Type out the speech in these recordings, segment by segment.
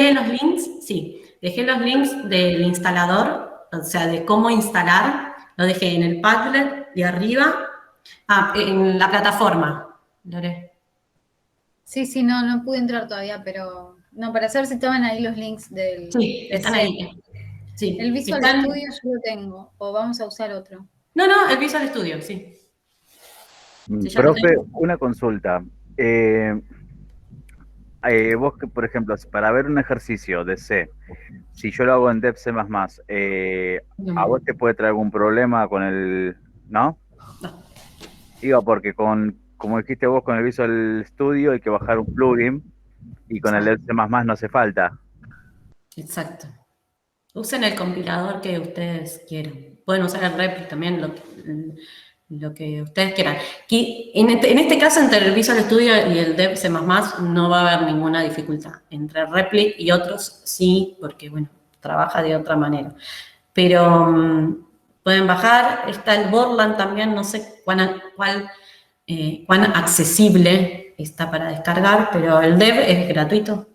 dejé los links, sí, dejé los links del instalador, o sea, de cómo instalar, lo dejé en el Padlet de arriba, en la plataforma, Lore. Sí, no pude entrar todavía, pero no, para saber si estaban ahí los links del Sí, están PC. ahí. Sí, El Visual Studio yo lo tengo, o vamos a usar otro. No, el Visual Studio, sí. ¿Sí, ya lo Profe, tengo? una consulta. Vos, por ejemplo, para ver un ejercicio de C, si yo lo hago en Dev C++, ¿a vos te puede traer algún problema con el...? ¿No? No. Digo, porque como dijiste vos, con el Visual Studio hay que bajar un plugin y con el Dev C++ no hace falta. Exacto. Usen el compilador que ustedes quieran. Pueden usar el Repli también, lo que ustedes quieran. En este caso, entre el Visual Studio y el Dev C++ no va a haber ninguna dificultad. Entre el Repli y otros sí, porque, bueno, trabaja de otra manera. Pero pueden bajar. Está el Borland también, no sé cuán accesible está para descargar, pero el Dev es gratuito.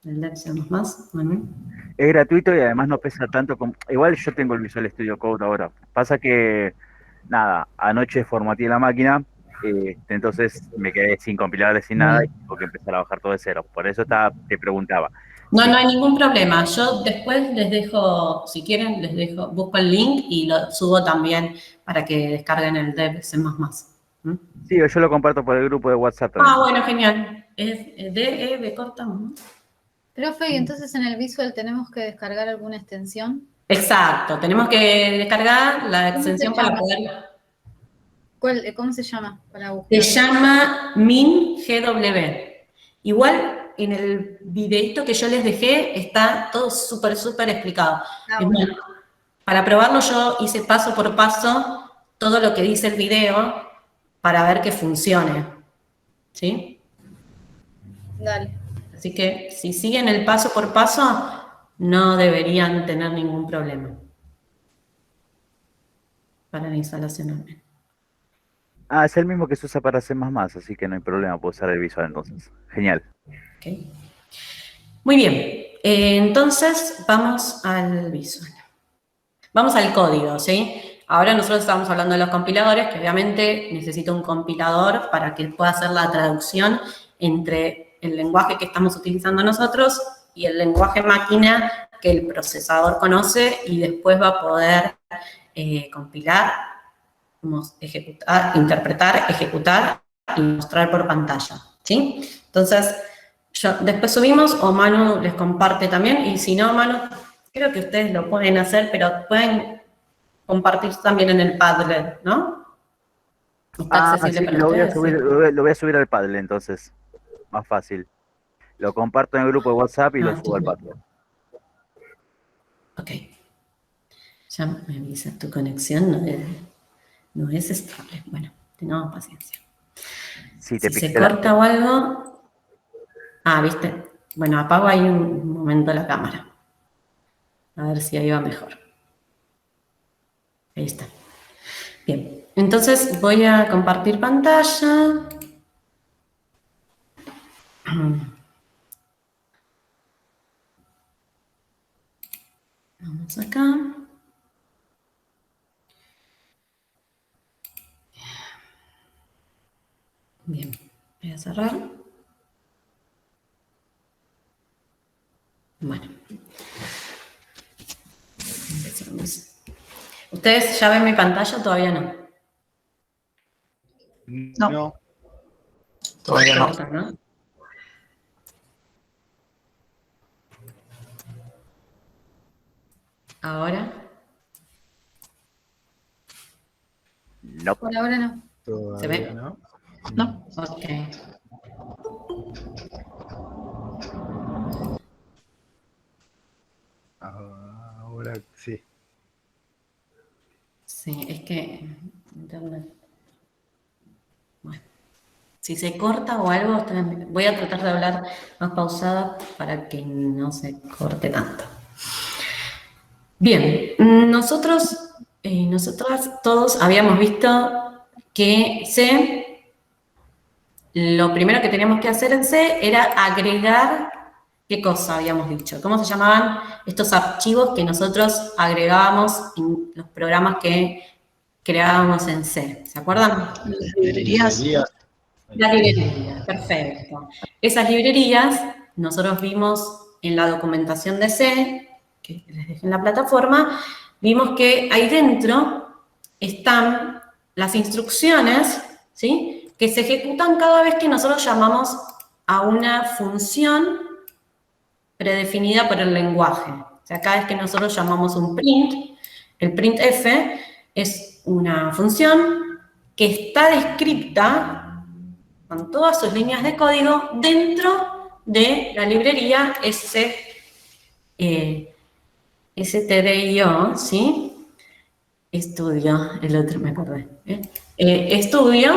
El Dev C++, Manuel. Es gratuito y además no pesa tanto como... Igual yo tengo el Visual Studio Code ahora. Pasa que, nada, anoche formateé la máquina, entonces me quedé sin compiladores, sin nada, y tengo que empezar a bajar todo de cero. Por eso te preguntaba. No, Sí. no hay ningún problema. Yo después les dejo, si quieren, busco el link y lo subo también para que descarguen el Dev C++. Sí, yo lo comparto por el grupo de WhatsApp también. Bueno, genial. Es DEV corta, ¿no? Profe, y entonces en el Visual tenemos que descargar alguna extensión. Exacto, tenemos que descargar la extensión para poder... ¿Cómo se llama? Para buscar. Se llama MinGW. Igual en el videito que yo les dejé está todo súper explicado. Bueno, para probarlo yo hice paso por paso todo lo que dice el video para ver que funcione. ¿Sí? Dale. Así que si siguen el paso por paso, no deberían tener ningún problema para la instalación. Es el mismo que se usa para C++, así que no hay problema, puedo usar el Visual entonces. Genial. Okay. Muy bien, entonces vamos al Visual. Vamos al código, ¿sí? Ahora nosotros estamos hablando de los compiladores, que obviamente necesita un compilador para que pueda hacer la traducción entre el lenguaje que estamos utilizando nosotros y el lenguaje máquina que el procesador conoce y después va a poder compilar, interpretar, ejecutar y mostrar por pantalla, ¿sí? Entonces, después subimos o Manu les comparte también y si no, Manu, creo que ustedes lo pueden hacer, pero pueden compartir también en el Padlet, ¿no? ¿Está accesible Sí, para lo ustedes? voy a subir al Padlet entonces. Más fácil. Lo comparto en el grupo de WhatsApp y lo subo al Padlet. Ok. Ya me avisa tu conexión, no es estable. Bueno, tengamos paciencia. Sí, si se corta o algo... ¿viste? Bueno, apago ahí un momento la cámara. A ver si ahí va mejor. Ahí está. Bien, entonces voy a compartir pantalla. Vamos acá. Bien, voy a cerrar. Bueno. Empezamos. ¿Ustedes ya ven mi pantalla o todavía no? No. Todavía no. ¿Ahora? No. Por ahora no. ¿Se ve? No. No. Ok. Ahora sí. Sí, es que internet. Bueno. Si se corta o algo, voy a tratar de hablar más pausada para que no se corte tanto. Bien, nosotras todos habíamos visto que C, lo primero que teníamos que hacer en C era agregar ¿qué cosa habíamos dicho? ¿Cómo se llamaban estos archivos que nosotros agregábamos en los programas que creábamos en C? ¿Se acuerdan? Librerías. Las librerías, perfecto. Esas librerías nosotros vimos en la documentación de C, que les dejé en la plataforma, vimos que ahí dentro están las instrucciones, ¿sí?, que se ejecutan cada vez que nosotros llamamos a una función predefinida por el lenguaje. O sea, cada vez que nosotros llamamos un print, el printf es una función que está descripta con todas sus líneas de código dentro de la librería stdio, ¿sí? Estudio, el otro me acordé. Estudio,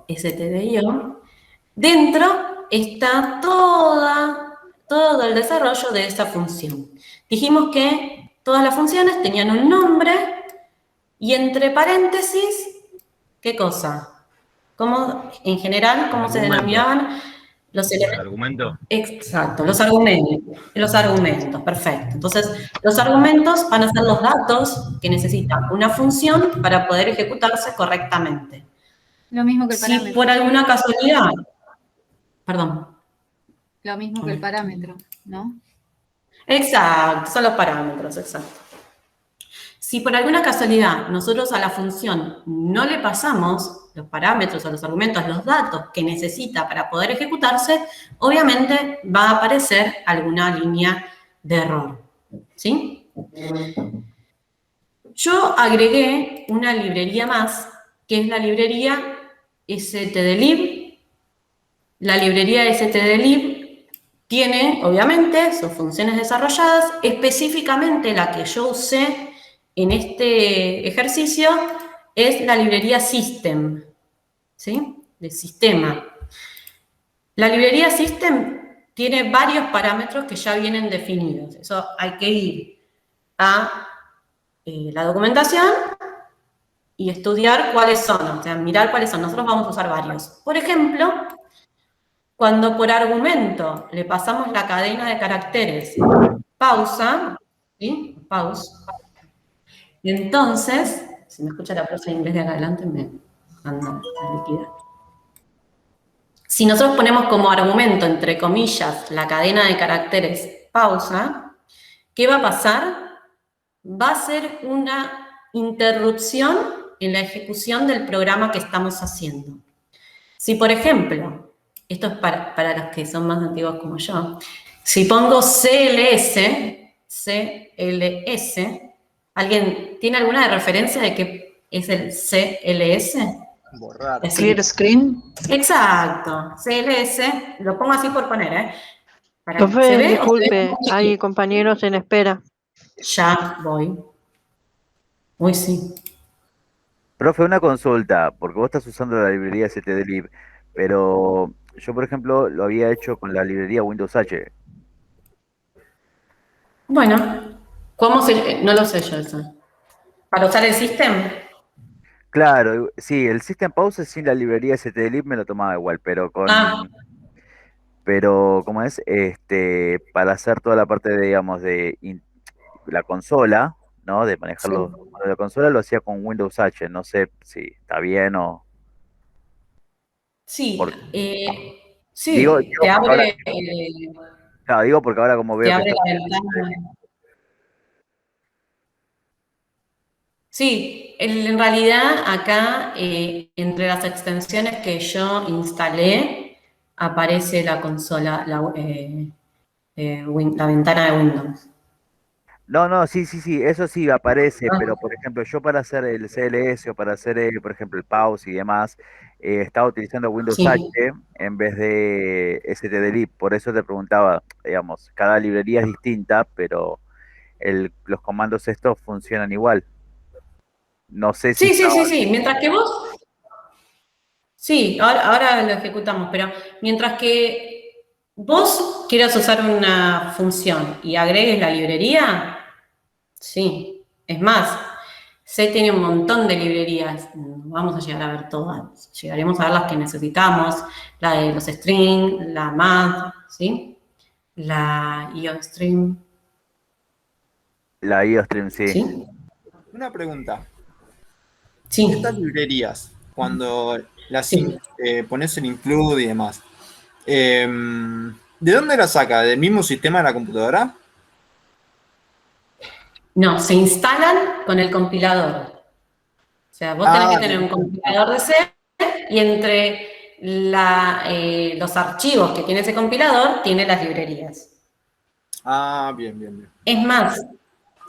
stdio. Dentro está todo el desarrollo de esa función. Dijimos que todas las funciones tenían un nombre y entre paréntesis, ¿qué cosa? ¿Cómo, en general, cómo se denominaban los elementos? ¿Argumento? Exacto, los argumentos, perfecto. Entonces, los argumentos van a ser los datos que necesita una función para poder ejecutarse correctamente. Lo mismo que el Si parámetro. por alguna casualidad, perdón. Lo mismo que el parámetro, ¿no? Exacto, son los parámetros, exacto. Si por alguna casualidad nosotros a la función no le pasamos los parámetros o los argumentos, los datos que necesita para poder ejecutarse, obviamente va a aparecer alguna línea de error, ¿sí? Yo agregué una librería más, que es la librería stdlib. La librería stdlib tiene, obviamente, sus funciones desarrolladas, específicamente la que yo usé en este ejercicio es la librería system, ¿sí? De sistema. La librería system tiene varios parámetros que ya vienen definidos. Eso hay que ir a la documentación y estudiar cuáles son, o sea, mirar cuáles son. Nosotros vamos a usar varios. Por ejemplo, cuando por argumento le pasamos la cadena de caracteres pausa, ¿sí? Pause. Entonces, si me escucha la profe de inglés de acá adelante, me manda a liquidar. Si nosotros ponemos como argumento, entre comillas, la cadena de caracteres pausa, ¿qué va a pasar? Va a ser una interrupción en la ejecución del programa que estamos haciendo. Si, por ejemplo, esto es para los que son más antiguos como yo, si pongo CLS, ¿alguien tiene alguna referencia de qué es el CLS? Borrar. Clear screen. Exacto, CLS, lo pongo así por poner, ¿eh? Para, ¿se Profe, ve? disculpe, hay compañeros en espera. Ya voy. Uy, sí. Profe, una consulta, porque vos estás usando la librería stdlib, pero yo, por ejemplo, lo había hecho con la librería Windows H. Bueno, ¿cómo se...? No lo sé yo eso. ¿Para usar el sistema? Claro, sí, el System Pause sin la librería stdlib me lo tomaba igual, pero ¿cómo es? Para hacer toda la parte de, digamos, la consola, ¿no? De manejar Sí. los comandos de la consola, lo hacía con Windows H. No sé si está bien o... Sí, por- sí, digo te porque ahora, abre, claro, digo porque ahora como te veo que abre está... la ventana. Sí, en realidad acá, entre las extensiones que yo instalé, aparece la consola, la ventana de Windows. No, sí, eso sí aparece, Ah, pero por ejemplo, yo para hacer el CLS o para hacer, por ejemplo, el pause y demás, estaba utilizando Windows H sí. en vez de stdlib. Por eso te preguntaba, digamos, cada librería es distinta, pero los comandos estos funcionan igual. No sé si Sí. Mientras que vos, sí, ahora lo ejecutamos, pero mientras que vos quieras usar una función y agregues la librería, sí. Es más, C tiene un montón de librerías, no vamos a llegar a ver todas, llegaremos a ver las que necesitamos, la de los strings, la math, ¿sí? la IOStream. La IOStream, sí. ¿Sí? Una pregunta. Sí. Estas librerías, cuando las Sí. pones en include y demás, ¿de dónde las saca? ¿Del mismo sistema de la computadora? No, se instalan con el compilador. O sea, vos tenés que tener un compilador de C y entre los archivos que tiene ese compilador, tiene las librerías. Ah, bien, bien, bien. Es más,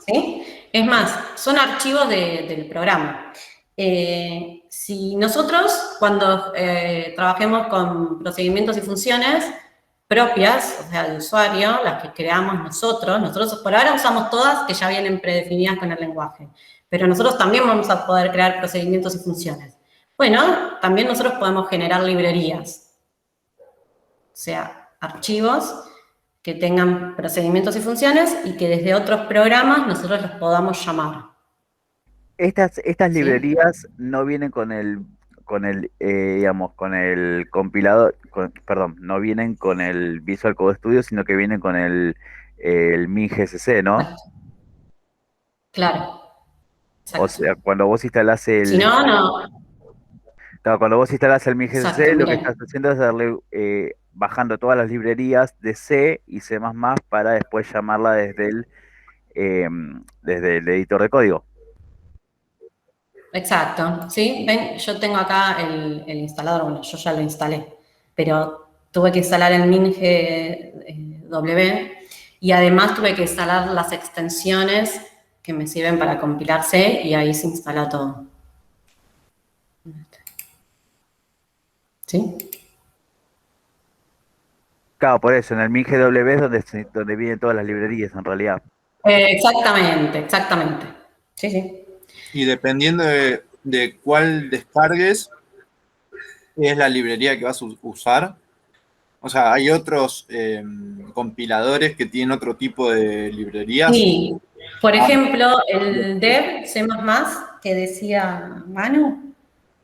¿sí? Es más, son archivos del programa. Si nosotros, cuando trabajemos con procedimientos y funciones propias, o sea, de usuario, las que creamos nosotros por ahora usamos todas que ya vienen predefinidas con el lenguaje, pero nosotros también vamos a poder crear procedimientos y funciones. Bueno, también nosotros podemos generar librerías, o sea, archivos que tengan procedimientos y funciones y que desde otros programas nosotros los podamos llamar. Estas ¿Sí? librerías no vienen digamos, con el compilador, perdón, no vienen con el Visual Code Studio, sino que vienen con el MinGSC, ¿no? Claro. O Exacto. sea, cuando vos instalás Si no, no. claro, cuando vos instalás el Exacto, MinGSC, lo que mira. estás haciendo es darle, bajando todas las librerías de C y C++ para después llamarla desde el editor de código. Exacto, ¿sí? Ven, yo tengo acá el instalador, bueno, yo ya lo instalé, pero tuve que instalar el MinGW y además tuve que instalar las extensiones que me sirven para compilar C y ahí se instala todo. ¿Sí? Claro, por eso, en el MinGW es donde vienen todas las librerías, en realidad. Exactamente. Sí, sí. Y dependiendo de cuál descargues, es la librería que vas a usar. O sea, hay otros compiladores que tienen otro tipo de librerías. Sí, por ejemplo, el dev C++ que decía Manu,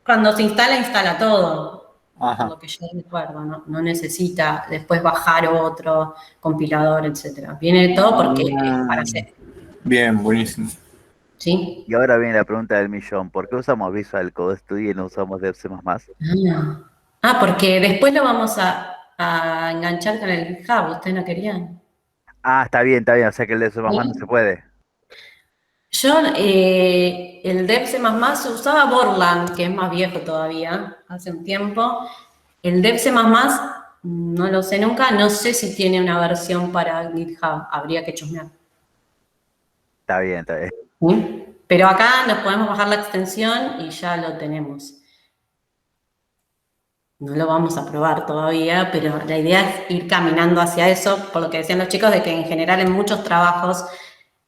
cuando se instala todo, por Ajá. lo que yo recuerdo, no necesita después bajar otro compilador, etcétera. Viene todo porque es para C, Bien, buenísimo. ¿sí? Y ahora viene la pregunta del millón, ¿por qué usamos Visual Code Studio y no usamos Dev C++? Porque después lo vamos a enganchar con el GitHub, ¿ustedes no querían? Ah, está bien, o sea que el Dev C++ no se puede. Yo, el Dev C++ se usaba Borland, que es más viejo todavía, hace un tiempo. El Dev C++, no lo sé nunca, no sé si tiene una versión para GitHub, habría que chusmear. Está bien. ¿Sí? Pero acá nos podemos bajar la extensión y ya lo tenemos. No lo vamos a probar todavía, pero la idea es ir caminando hacia eso, por lo que decían los chicos, de que en general en muchos trabajos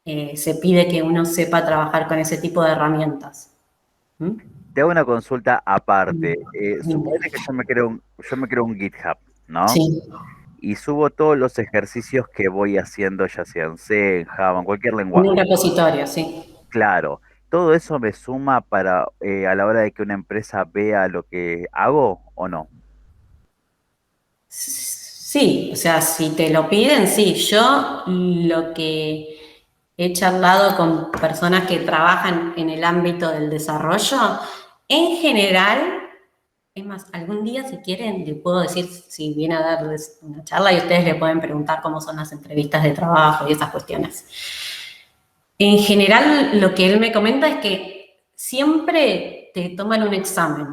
se pide que uno sepa trabajar con ese tipo de herramientas. ¿Mm? Te hago una consulta aparte. Suponete que yo me creo un GitHub, ¿no? Sí. Y subo todos los ejercicios que voy haciendo, ya sea en C, en Java, en cualquier lenguaje. En un repositorio, sí. Claro. ¿Todo eso me suma para a la hora de que una empresa vea lo que hago o no? Sí, o sea, si te lo piden, sí. Yo lo que he charlado con personas que trabajan en el ámbito del desarrollo, en general, es más, algún día si quieren, le puedo decir si viene a darles una charla y ustedes le pueden preguntar cómo son las entrevistas de trabajo y esas cuestiones. En general, lo que él me comenta es que siempre te toman un examen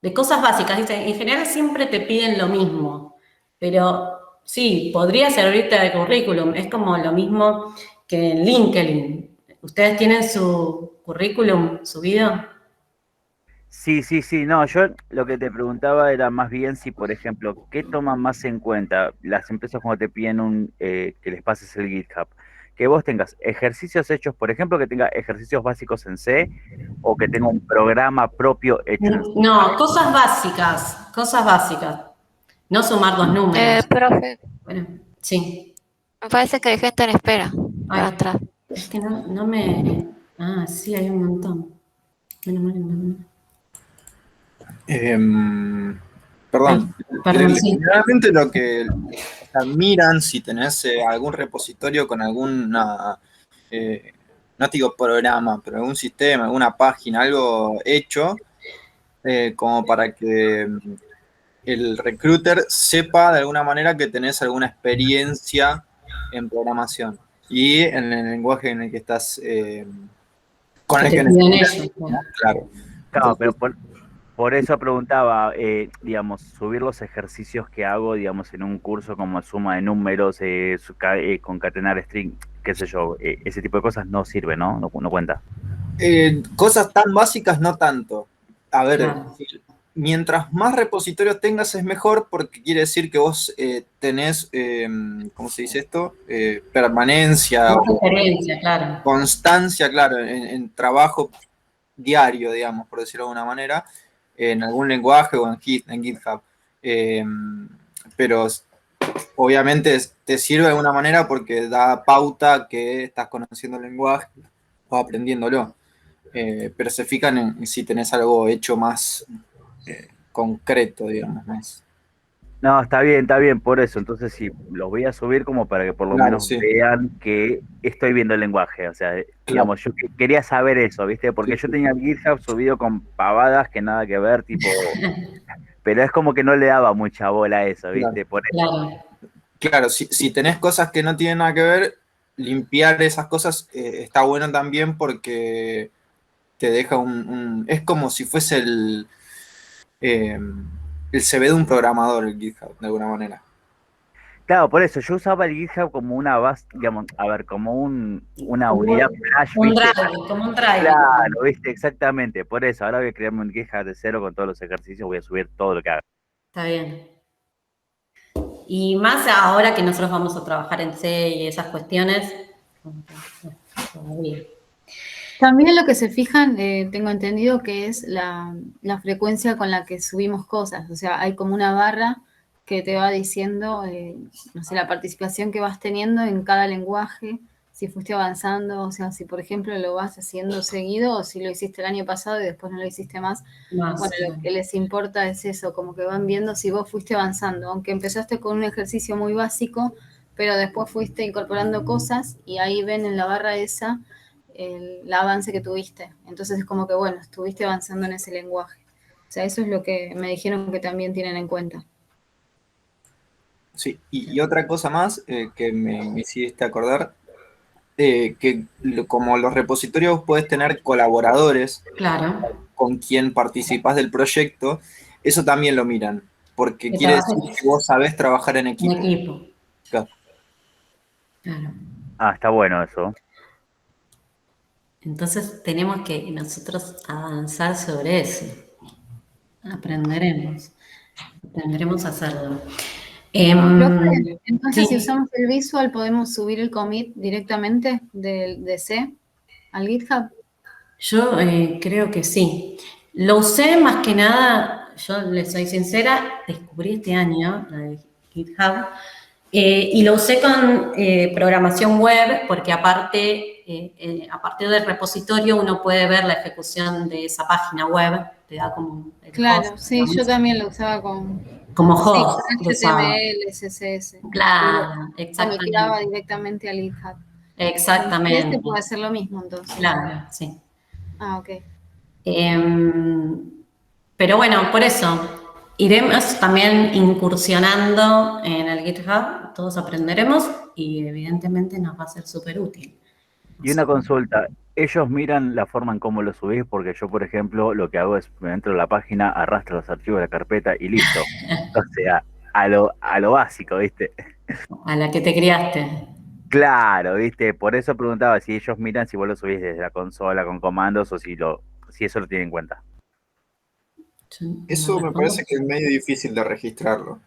de cosas básicas. Dice, en general siempre te piden lo mismo, pero sí, podría servirte de currículum. Es como lo mismo que en LinkedIn. ¿Ustedes tienen su currículum subido? Sí. No, yo lo que te preguntaba era más bien si, por ejemplo, ¿qué toman más en cuenta las empresas cuando te piden que les pases el GitHub? Que vos tengas ejercicios hechos, por ejemplo, que tenga ejercicios básicos en C o que tenga un programa propio hecho en C. No, cosas básicas. No sumar dos números. Profe, Bueno, sí. me parece que hay gente en espera para Ay, entrar. es que no me... Ah, sí, hay un montón. Menos mal. Perdón. Perdón, sí. Generalmente sea, miran si tenés algún repositorio con alguna, no te digo programa, pero algún sistema, alguna página, algo hecho, como para que el recruiter sepa de alguna manera que tenés alguna experiencia en programación y en el lenguaje en el que estás, con Que el te que piden necesitas, ellos. ¿no? Claro. Claro, pero Entonces, por eso preguntaba, digamos, subir los ejercicios que hago, digamos, en un curso como suma de números, concatenar string, qué sé yo, ese tipo de cosas no sirve, ¿no? No cuenta. cosas tan básicas no tanto. A ver, Claro. mientras más repositorios tengas es mejor porque quiere decir que vos tenés, ¿cómo se dice esto? Permanencia Mucha o experiencia, claro. constancia, claro, en trabajo diario, digamos, por decirlo de alguna manera, en algún lenguaje o en GitHub. Eh, pero obviamente te sirve de alguna manera porque da pauta que estás conociendo el lenguaje o aprendiéndolo. Pero se fijan en si tenés algo hecho más concreto, digamos, más. No, está bien, por eso. Entonces sí, los voy a subir como para que por lo Claro, menos sí, vean que estoy viendo el lenguaje. O sea, claro, digamos, yo quería saber eso, ¿viste? sí, Porque yo sí, tenía el GitHub subido con pavadas que nada que ver, tipo, pero es como que no le daba mucha bola a eso, claro. ¿viste? Por eso. Claro. Claro, si tenés cosas que no tienen nada que ver, limpiar esas cosas está bueno también porque te deja es como si fuese eh, el CV de un programador, el GitHub, de alguna manera. Claro, por eso yo usaba el GitHub como una base, digamos, a ver, como una Como unidad flash, un ¿viste? drive, como un drive. Claro, ¿viste? Exactamente. Por eso, ahora voy a crearme un GitHub de cero con todos los ejercicios, voy a subir todo lo que haga. Está bien. Y más ahora que nosotros vamos a trabajar en C y esas cuestiones, todavía. También lo que se fijan, tengo entendido que es la frecuencia con la que subimos cosas. O sea, hay como una barra que te va diciendo, no sé, la participación que vas teniendo en cada lenguaje, si fuiste avanzando, o sea, si por ejemplo lo vas haciendo seguido o si lo hiciste el año pasado y después no lo hiciste más. Más, Bueno, lo que les importa es eso, como que van viendo si vos fuiste avanzando, aunque empezaste con un ejercicio muy básico, pero después fuiste incorporando cosas y ahí ven en la barra esa el avance que tuviste. Entonces es como que, bueno, estuviste avanzando en ese lenguaje. O sea, eso es lo que me dijeron que también tienen en cuenta. Sí, y otra cosa más que me hiciste acordar, como los repositorios puedes tener colaboradores claro. con quien participás del proyecto, eso también lo miran, porque Que quiere decir trabajes que vos sabés trabajar en en equipo. equipo. Claro. Claro. Ah, está bueno eso. Entonces tenemos que nosotros avanzar sobre eso. Aprenderemos a hacerlo. Profe, entonces si Sí, usamos el visual, ¿podemos subir el commit directamente de C al GitHub? yo creo que sí. Lo usé más que nada, yo les soy sincera, descubrí este año la de GitHub y lo usé con programación web porque aparte, a partir del repositorio uno puede ver la ejecución de esa página web, te da como el Claro, host, sí, yo digamos, también lo usaba con, como sí, host con lo usaba. HTML, CSS. Y lo Claro, comiteaba exactamente. directamente al GitHub. Con Exactamente. CSS puede hacer lo mismo entonces. Claro, sí. Ah, ok. Pero bueno, por eso, iremos también incursionando en el GitHub, todos aprenderemos y evidentemente nos va a ser súper útil. Y una consulta, ellos miran la forma en cómo lo subís, porque yo, por ejemplo, lo que hago es me entro a la página, arrastro los archivos de la carpeta y listo. O sea, a lo básico, ¿viste? A la que te criaste. Claro, ¿viste? Por eso preguntaba si ellos miran si vos lo subís desde la consola con comandos o si eso lo tienen en cuenta. Yo no Eso me respondo. parece que es medio difícil de registrarlo,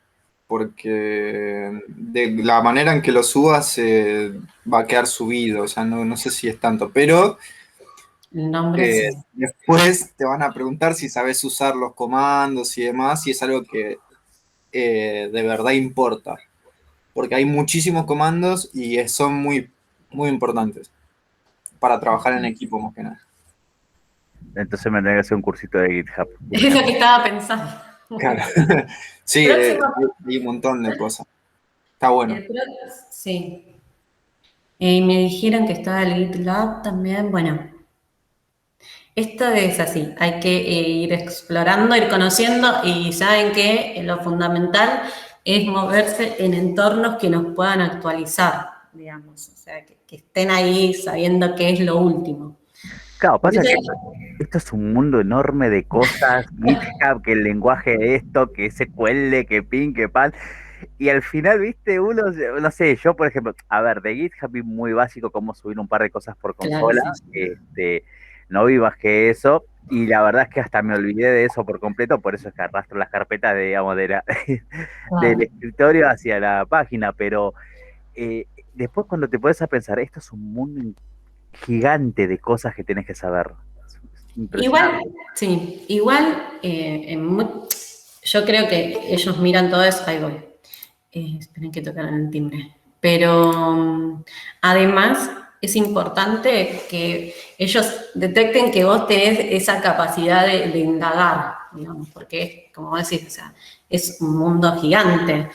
porque de la manera en que lo subas va a quedar subido, o sea, no sé si es tanto, pero El nombre sí. después te van a preguntar si sabes usar los comandos y demás, y es algo que de verdad importa, porque hay muchísimos comandos y son muy, muy importantes para trabajar en equipo más que nada. Entonces me tendría que hacer un cursito de GitHub. Es lo que estaba pensando. Claro. Sí, Próximo, hay un montón de cosas. Está bueno. Sí. Me dijeron que estaba el GitLab también. Bueno, esto es así. Hay que ir explorando, ir conociendo y saben que lo fundamental es moverse en entornos que nos puedan actualizar, digamos. O sea, que estén ahí sabiendo qué es lo último. Claro, Por pasa eso- que esto es un mundo enorme de cosas, GitHub, que el lenguaje de esto, que SQL, que ping, que pan, y al final, viste, uno, no sé, yo por ejemplo, a ver, de GitHub vi muy básico cómo subir un par de cosas por Claro, consola, sí. no vi más que eso, y la verdad es que hasta me olvidé de eso por completo, por eso es que arrastro las carpetas de, digamos, del Claro. escritorio hacia la página, pero después cuando te pones a pensar, esto es un mundo gigante de cosas que tenés que saber. Es Igual, impresionante. sí, igual yo creo que ellos miran todo eso, ahí voy. Esperen que tocaron el timbre. Pero además es importante que ellos detecten que vos tenés esa capacidad de indagar, digamos, porque, como decís, o sea, es un mundo gigante.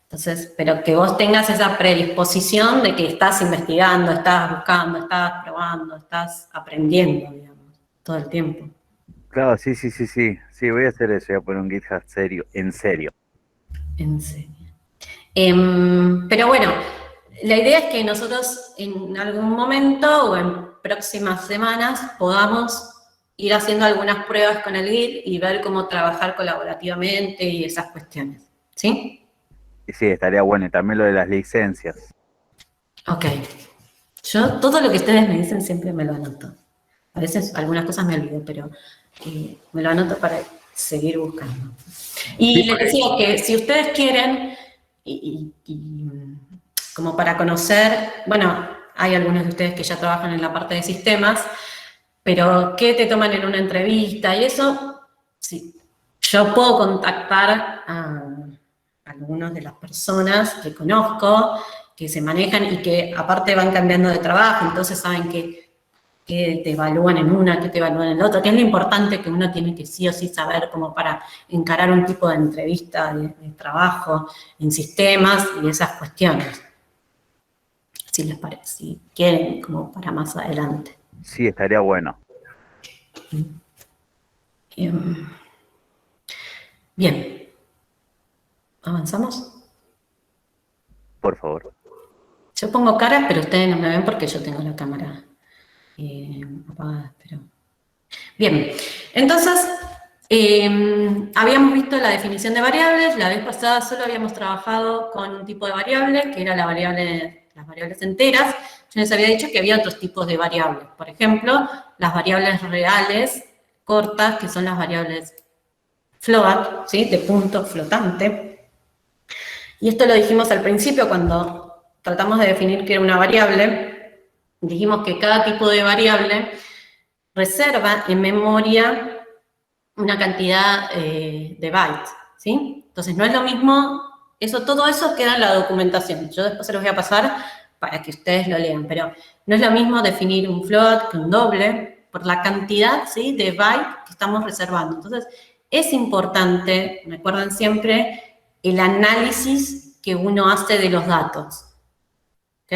Entonces, pero que vos tengas esa predisposición de que estás investigando, estás buscando, estás probando, estás aprendiendo, digamos, todo el tiempo. Claro, sí, sí, sí, sí. Sí, voy a hacer eso, voy a poner un GitHub serio, en serio. En serio. Pero bueno, la idea es que nosotros en algún momento o en próximas semanas podamos ir haciendo algunas pruebas con el Git y ver cómo trabajar colaborativamente y esas cuestiones. ¿Sí? Y sí, estaría bueno. Y también lo de las licencias. Ok. Yo todo lo que ustedes me dicen siempre me lo anoto. A veces algunas cosas me olvido, pero me lo anoto para seguir buscando. Sí, Y les porque decía que si ustedes quieren, como para conocer, bueno, hay algunos de ustedes que ya trabajan en la parte de sistemas, pero ¿qué te toman en una entrevista? Y eso, sí, yo puedo contactar a algunas de las personas que conozco, que se manejan y que aparte van cambiando de trabajo, entonces saben que te evalúan en una, que te evalúan en la otra, que es lo importante que uno tiene que sí o sí saber como para encarar un tipo de entrevista de trabajo en sistemas y esas cuestiones, si les parece, si quieren como para más adelante. sí, estaría bueno. Bien, ¿avanzamos? Por favor. Yo pongo caras, pero ustedes no me ven porque yo tengo la cámara apagada, pero... Bien, entonces, habíamos visto la definición de variables, la vez pasada solo habíamos trabajado con un tipo de variable, que era las variables enteras. Yo les había dicho que había otros tipos de variables, por ejemplo, las variables reales cortas, que son las variables float, ¿sí? De punto flotante. Y esto lo dijimos al principio cuando tratamos de definir qué era una variable. Dijimos que cada tipo de variable reserva en memoria una cantidad de bytes, ¿sí? Entonces no es lo mismo, todo eso queda en la documentación. Yo después se los voy a pasar para que ustedes lo lean, pero no es lo mismo definir un float que un doble por la cantidad, ¿sí? De bytes que estamos reservando. Entonces es importante, recuerden siempre, el análisis que uno hace de los datos, ¿ok?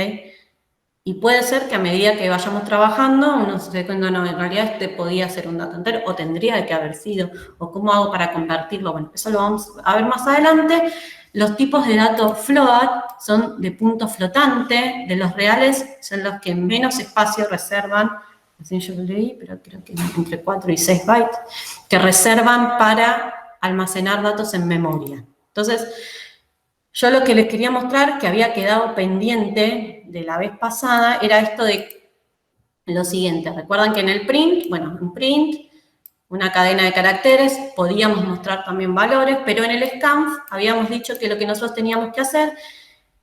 Y puede ser que a medida que vayamos trabajando, uno se dé cuenta, no, en realidad este podía ser un dato entero, o tendría que haber sido, o cómo hago para convertirlo. Bueno, eso lo vamos a ver más adelante. Los tipos de datos float son de punto flotante, de los reales son los que menos espacio reservan, así yo lo leí, pero creo que entre 4 y 6 bytes, que reservan para almacenar datos en memoria. Entonces, yo lo que les quería mostrar, que había quedado pendiente de la vez pasada, era esto de lo siguiente. Recuerdan que en el print, bueno, en print, una cadena de caracteres, podíamos mostrar también valores, pero en el scanf habíamos dicho que lo que nosotros teníamos que hacer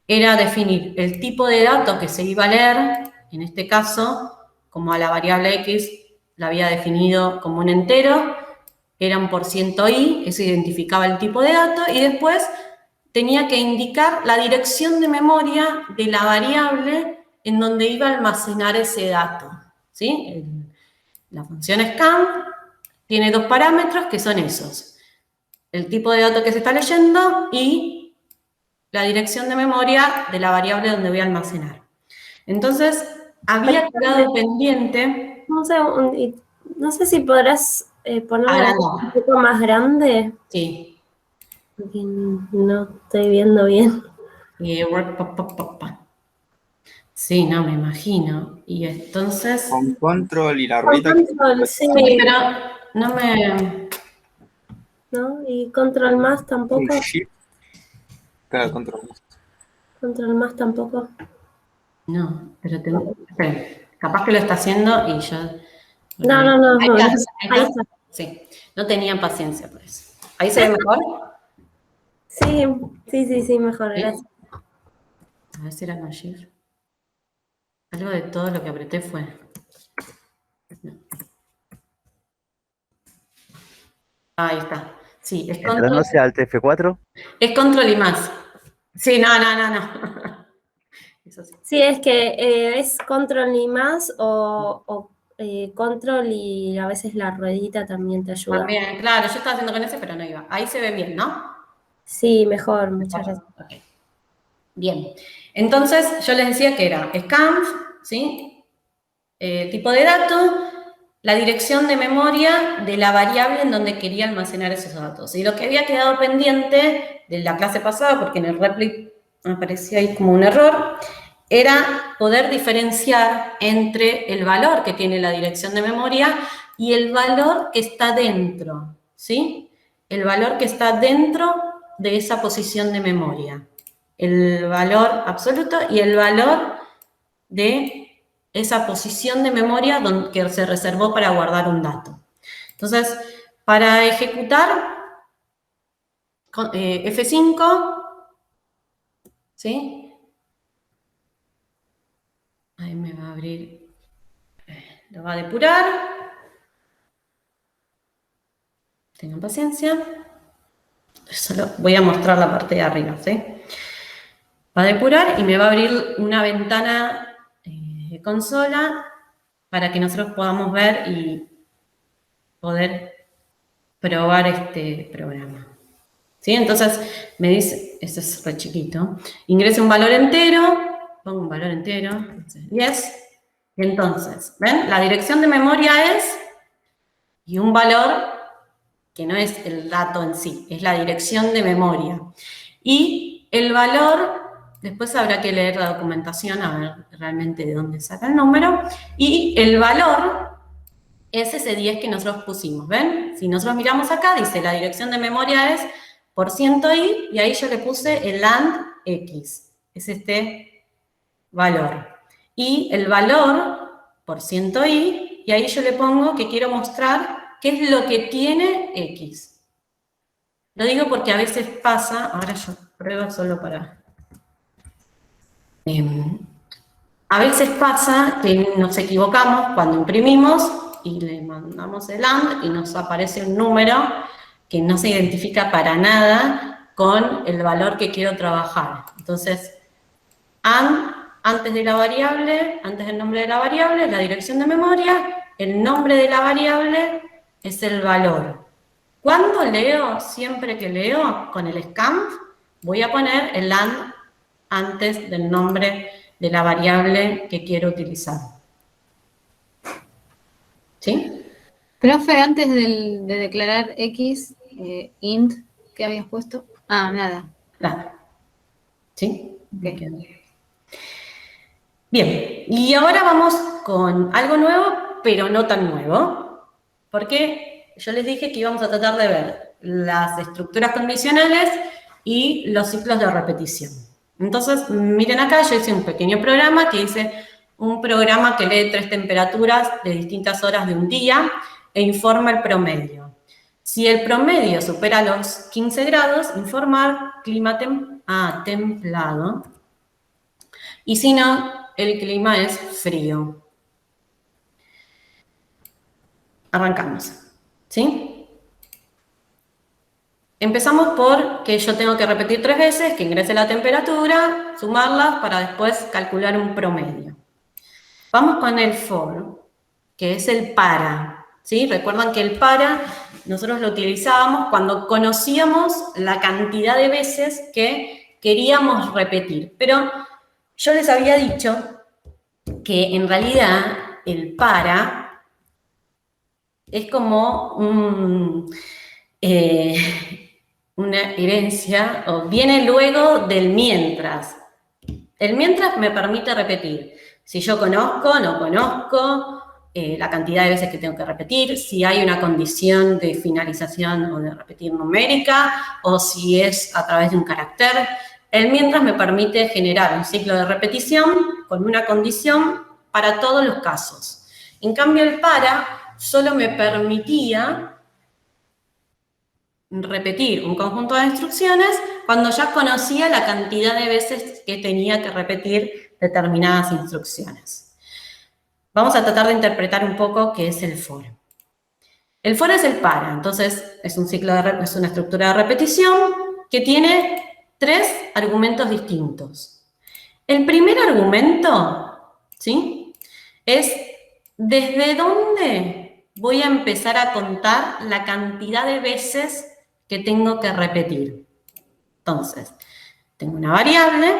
era definir el tipo de dato que se iba a leer, en este caso, como a la variable x la había definido como un entero, era un %i, eso identificaba el tipo de dato, y después tenía que indicar la dirección de memoria de la variable en donde iba a almacenar ese dato, ¿sí? La función scan tiene dos parámetros que son esos, el tipo de dato que se está leyendo y la dirección de memoria de la variable donde voy a almacenar. Entonces, había quedado pendiente. No sé si podrás ponerla un poco más grande, Sí. porque no estoy viendo bien. Sí, no, me imagino. Y entonces... Con control y la Con ruedita. control, sí, Sí, pero no me... ¿no? Y control más tampoco. Shift. Claro, control. Control más tampoco. No, pero espera, capaz que lo está haciendo y yo... No. Ahí está, Ahí está. Sí, no tenían paciencia por eso. ¿Ahí se ve mejor? Sí, mejor, ¿Sí? gracias. A ver si era con Shift. Algo de todo lo que apreté fue... No. Ahí está. Sí, es Mientras control, no sea Alt F4, es control y más. Sí, no. Eso sí. Sí, es que es control y más o control y a veces la ruedita también te ayuda. También, claro, yo estaba haciendo con ese, pero no iba. Ahí se ve bien, ¿no? Sí, mejor, muchas gracias. Ok. Bien. Entonces, yo les decía que era scanf, ¿sí? Tipo de dato, la dirección de memoria de la variable en donde quería almacenar esos datos. Y lo que había quedado pendiente de la clase pasada, porque en el repli aparecía ahí como un error, era poder diferenciar entre el valor que tiene la dirección de memoria y el valor que está dentro, ¿sí? El valor que está dentro de esa posición de memoria. El valor absoluto y el valor de esa posición de memoria que se reservó para guardar un dato. Entonces, para ejecutar F5, ¿sí? Ahí me va a abrir, lo va a depurar. Tengan paciencia. Solo voy a mostrar la parte de arriba, ¿sí? Va a depurar y me va a abrir una ventana de consola para que nosotros podamos ver y poder probar este programa. ¿Sí? Entonces me dice, esto es re chiquito, ingrese un valor entero, pongo un valor entero, entonces 10, y entonces, ¿ven? La dirección de memoria es, y un valor que no es el dato en sí, es la dirección de memoria. Y el valor, después habrá que leer la documentación a ver realmente de dónde saca el número, y el valor es ese 10 que nosotros pusimos, ¿ven? Si nosotros miramos acá, dice la dirección de memoria es %i, y ahí yo le puse el AND X, es este valor. Y el valor %i, y ahí yo le pongo que quiero mostrar qué es lo que tiene X. Lo digo porque a veces pasa, ahora yo pruebo solo para... a veces pasa que nos equivocamos cuando imprimimos y le mandamos el AND y nos aparece un número que no se identifica para nada con el valor que quiero trabajar. Entonces, AND antes de la variable, antes del nombre de la variable, es la dirección de memoria, el nombre de la variable es el valor. Cuando leo, siempre que leo con el scanf, voy a poner el AND antes del nombre de la variable que quiero utilizar. ¿Sí? Profe, antes de declarar X, int, ¿qué habías puesto? Ah, nada. Claro. ¿Sí? Okay. Bien, y ahora vamos con algo nuevo, pero no tan nuevo, porque yo les dije que íbamos a tratar de ver las estructuras condicionales y los ciclos de repetición. Entonces, miren acá, yo hice un pequeño programa que dice un programa que lee 3 temperaturas de distintas horas de un día e informa el promedio. Si el promedio supera los 15 grados, informar clima templado. Y si no, el clima es frío. Arrancamos, ¿sí? Empezamos por que yo tengo que repetir 3 veces, que ingrese la temperatura, sumarlas para después calcular un promedio. Vamos con el for, que es el para, ¿sí? Recuerdan que el para nosotros lo utilizábamos cuando conocíamos la cantidad de veces que queríamos repetir. Pero yo les había dicho que en realidad el para es como una herencia, o viene luego del mientras. El mientras me permite repetir. Si yo conozco, no conozco, la cantidad de veces que tengo que repetir, si hay una condición de finalización o de repetir numérica, o si es a través de un carácter. El mientras me permite generar un ciclo de repetición con una condición para todos los casos. En cambio, el para solo me permitía repetir un conjunto de instrucciones cuando ya conocía la cantidad de veces que tenía que repetir determinadas instrucciones. Vamos a tratar de interpretar un poco qué es el for. El for es el para, entonces es un ciclo es una estructura de repetición que tiene 3 argumentos distintos. El primer argumento, ¿sí?, es desde dónde voy a empezar a contar la cantidad de veces que tengo que repetir. Entonces, tengo una variable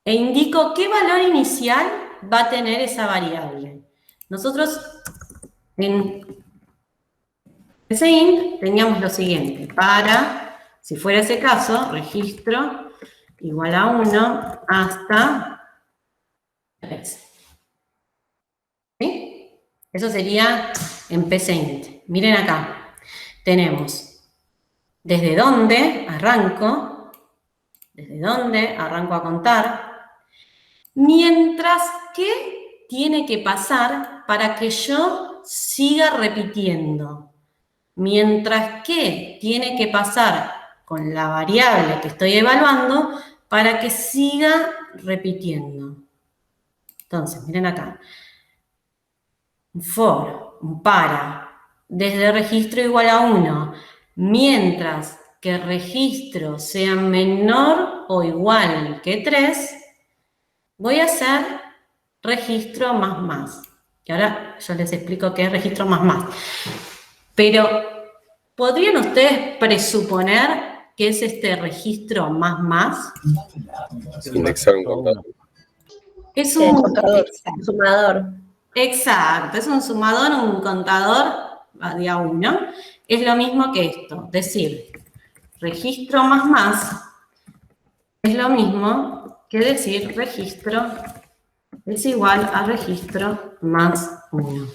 e indico qué valor inicial va a tener esa variable. Nosotros en ese int teníamos lo siguiente: para, si fuera ese caso, registro igual a 1 hasta 3. ¿Sí? Eso sería en pcint. Miren acá, tenemos desde dónde arranco a contar, mientras que tiene que pasar para que yo siga repitiendo, mientras que tiene que pasar con la variable que estoy evaluando para que siga repitiendo. Entonces, miren acá, un for, un para, desde registro igual a 1, mientras que el registro sea menor o igual que 3, voy a hacer registro más. Y ahora yo les explico qué es registro más. Pero, ¿podrían ustedes presuponer qué es este registro más? Indexar un contador. Es un contador, un sumador. Exacto, es un sumador, un contador de a 1. Es lo mismo que esto, decir registro más es lo mismo que decir registro es igual a registro más 1.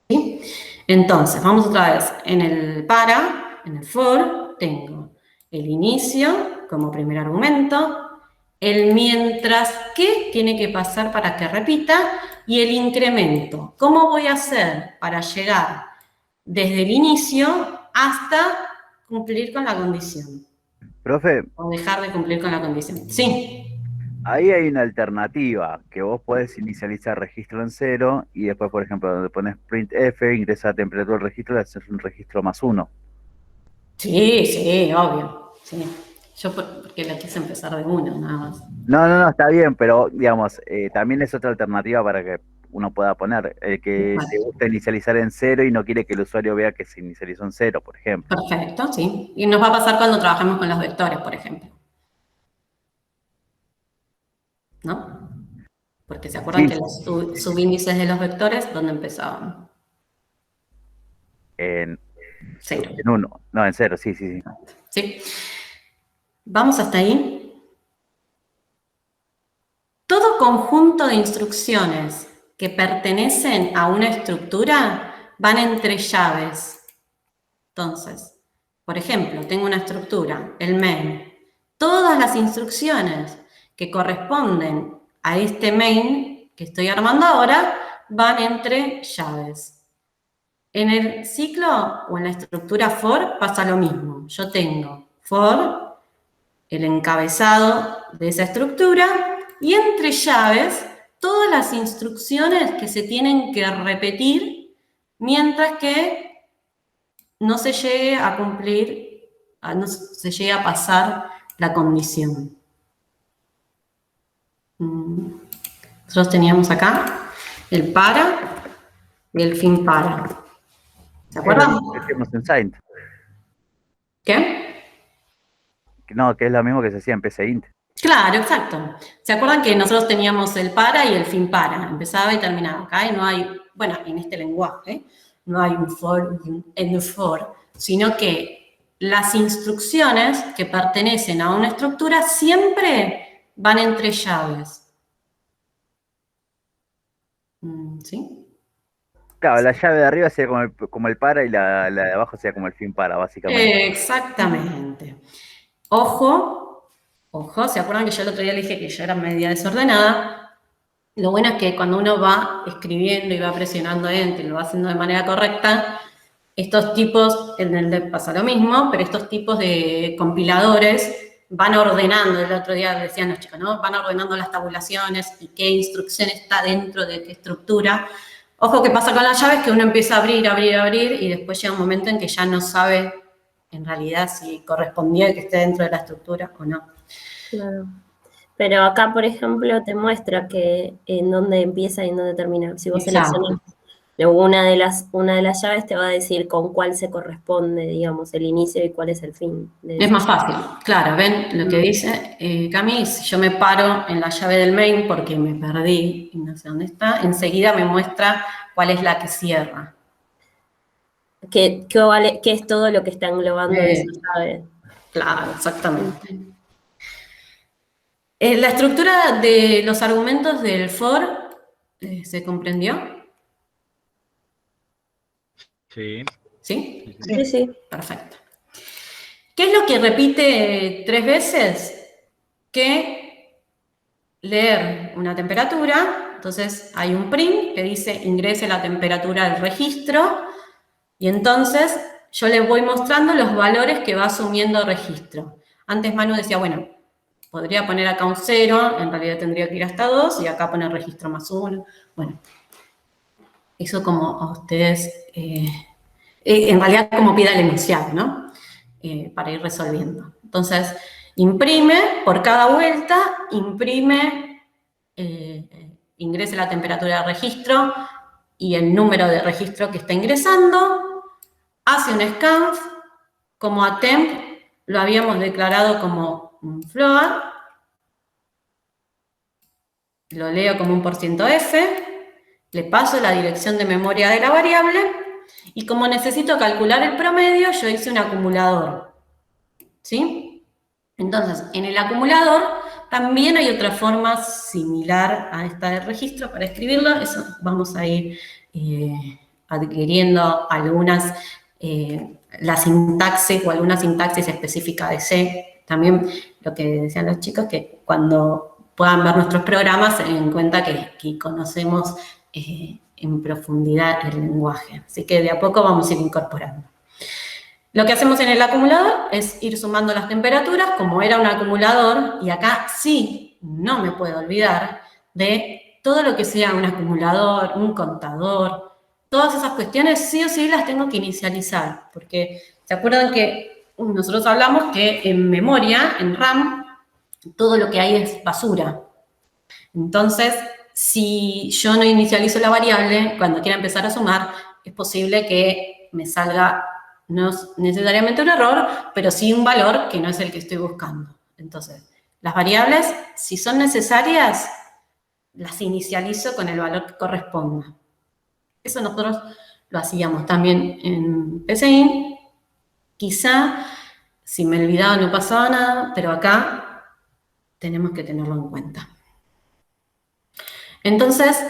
¿Sí? Entonces, vamos otra vez. En el para, en el for, tengo el inicio como primer argumento, el mientras que tiene que pasar para que repita y el incremento. ¿Cómo voy a hacer para llegar desde el inicio hasta cumplir con la condición? Profe, O dejar de cumplir con la condición. Sí. ahí hay una alternativa, que vos podés inicializar registro en 0 y después, por ejemplo, donde pones printf, ingresa temperatura del registro, le haces un registro más 1. Sí, obvio. Sí. Yo porque la quise empezar de 1, nada más. No, está bien, pero digamos, también es otra alternativa para que uno pueda poner. El que le gusta inicializar en 0 y no quiere que el usuario vea que se inicializó en 0, por ejemplo. Perfecto, sí. Y nos va a pasar cuando trabajemos con los vectores, por ejemplo. ¿No? Porque se acuerdan Sí. que los subíndices de los vectores, ¿dónde empezaban? En 0. En 1, no, en 0, sí. ¿Sí? ¿Vamos hasta ahí? Todo conjunto de instrucciones que pertenecen a una estructura van entre llaves. Entonces, por ejemplo, tengo una estructura, el main. Todas las instrucciones que corresponden a este main que estoy armando ahora van entre llaves. En el ciclo o en la estructura for pasa lo mismo. Yo tengo for, el encabezado de esa estructura, y entre llaves todas las instrucciones que se tienen que repetir mientras que no se llegue a cumplir, no se llegue a pasar la condición. Nosotros teníamos acá el para y el fin para. ¿Se acuerdan? Hacemos en Saint. ¿Qué? no, que es lo mismo que se hacía en PC Int. Claro, exacto. ¿Se acuerdan que nosotros teníamos el para y el fin para? Empezaba y terminaba. Acá y no hay, bueno, en este lenguaje, no hay un for y un end for, sino que las instrucciones que pertenecen a una estructura siempre van entre llaves. ¿Sí? Claro, la llave de arriba sería como el para y la de abajo sería como el fin para, básicamente. Exactamente. Ojo, ¿se acuerdan que yo el otro día le dije que yo era media desordenada? Lo bueno es que cuando uno va escribiendo y va presionando Enter y lo va haciendo de manera correcta, estos tipos, en el DEP pasa lo mismo, pero estos tipos de compiladores van ordenando, el otro día decían los chicos, ¿no? Van ordenando las tabulaciones y qué instrucción está dentro de qué estructura. Ojo, que pasa con las llaves, que uno empieza a abrir, y después llega un momento en que ya no sabe en realidad si correspondía que esté dentro de la estructura o no. Claro. Pero acá, por ejemplo, te muestra que en dónde empieza y en dónde termina. Si vos seleccionás una de las llaves, te va a decir con cuál se corresponde, digamos, el inicio y cuál es el fin. Es más fácil, claro, ven lo que dice Cami, si yo me paro en la llave del main porque me perdí y no sé dónde está, enseguida me muestra cuál es la que cierra. ¿Qué es todo lo que está englobando esa llave? Claro, exactamente. La estructura de los argumentos del for, ¿se comprendió? Sí. ¿Sí? Sí, sí. Perfecto. ¿Qué es lo que repite 3 veces? Que leer una temperatura, entonces hay un print que dice ingrese la temperatura al registro, y entonces yo le voy mostrando los valores que va asumiendo el registro. Antes Manu decía, bueno, podría poner acá un 0, en realidad tendría que ir hasta 2, y acá poner registro más 1. Bueno, eso como a ustedes, en realidad como pida el enunciado, ¿no? Para ir resolviendo. Entonces, imprime, por cada vuelta, ingrese la temperatura de registro y el número de registro que está ingresando, hace un scanf, como a temp lo habíamos declarado como un float, lo leo como un %f, le paso la dirección de memoria de la variable, y como necesito calcular el promedio, yo hice un acumulador. ¿Sí? Entonces, en el acumulador también hay otra forma similar a esta de registro para escribirlo. Eso vamos a ir adquiriendo algunas, la sintaxis o alguna sintaxis específica de C. También lo que decían los chicos, que cuando puedan ver nuestros programas se den cuenta que conocemos en profundidad el lenguaje. Así que de a poco vamos a ir incorporando. Lo que hacemos en el acumulador es ir sumando las temperaturas, como era un acumulador, y acá sí, no me puedo olvidar de todo lo que sea un acumulador, un contador, todas esas cuestiones sí o sí las tengo que inicializar, porque ¿se acuerdan que nosotros hablamos que en memoria, en RAM, todo lo que hay es basura? Entonces, si yo no inicializo la variable, cuando quiera empezar a sumar, es posible que me salga no es necesariamente un error, pero sí un valor que no es el que estoy buscando. Entonces, las variables, si son necesarias, las inicializo con el valor que corresponda. Eso nosotros lo hacíamos también en PCInt. Quizá, si me olvidaba no pasaba nada, pero acá tenemos que tenerlo en cuenta. Entonces,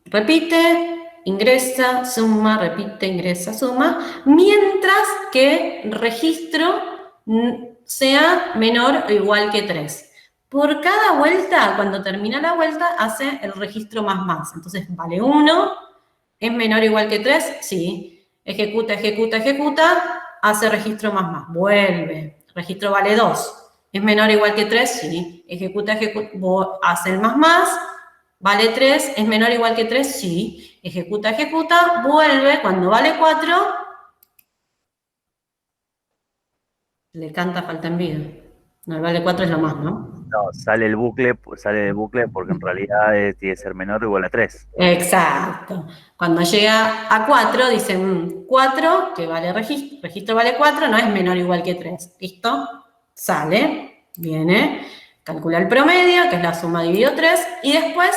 repite, ingresa, suma, repite, ingresa, suma, mientras que registro sea menor o igual que 3. Por cada vuelta, cuando termina la vuelta, hace el registro más. Entonces, vale 1, ¿es menor o igual que 3? Sí. Ejecuta, hace registro más. Vuelve. Registro vale 2. ¿Es menor o igual que 3? Sí. Ejecuta, hace el más. ¿Vale 3? ¿Es menor o igual que 3? Sí. Ejecuta, vuelve. Cuando vale 4, le canta falta en vida. No, el vale 4 es lo más, ¿no? No, sale del bucle porque en realidad tiene que ser menor o igual a 3. Exacto. Cuando llega a 4, dicen 4, que vale registro vale 4, no es menor o igual que 3. ¿Listo? Sale, viene, calcula el promedio, que es la suma dividido 3, y después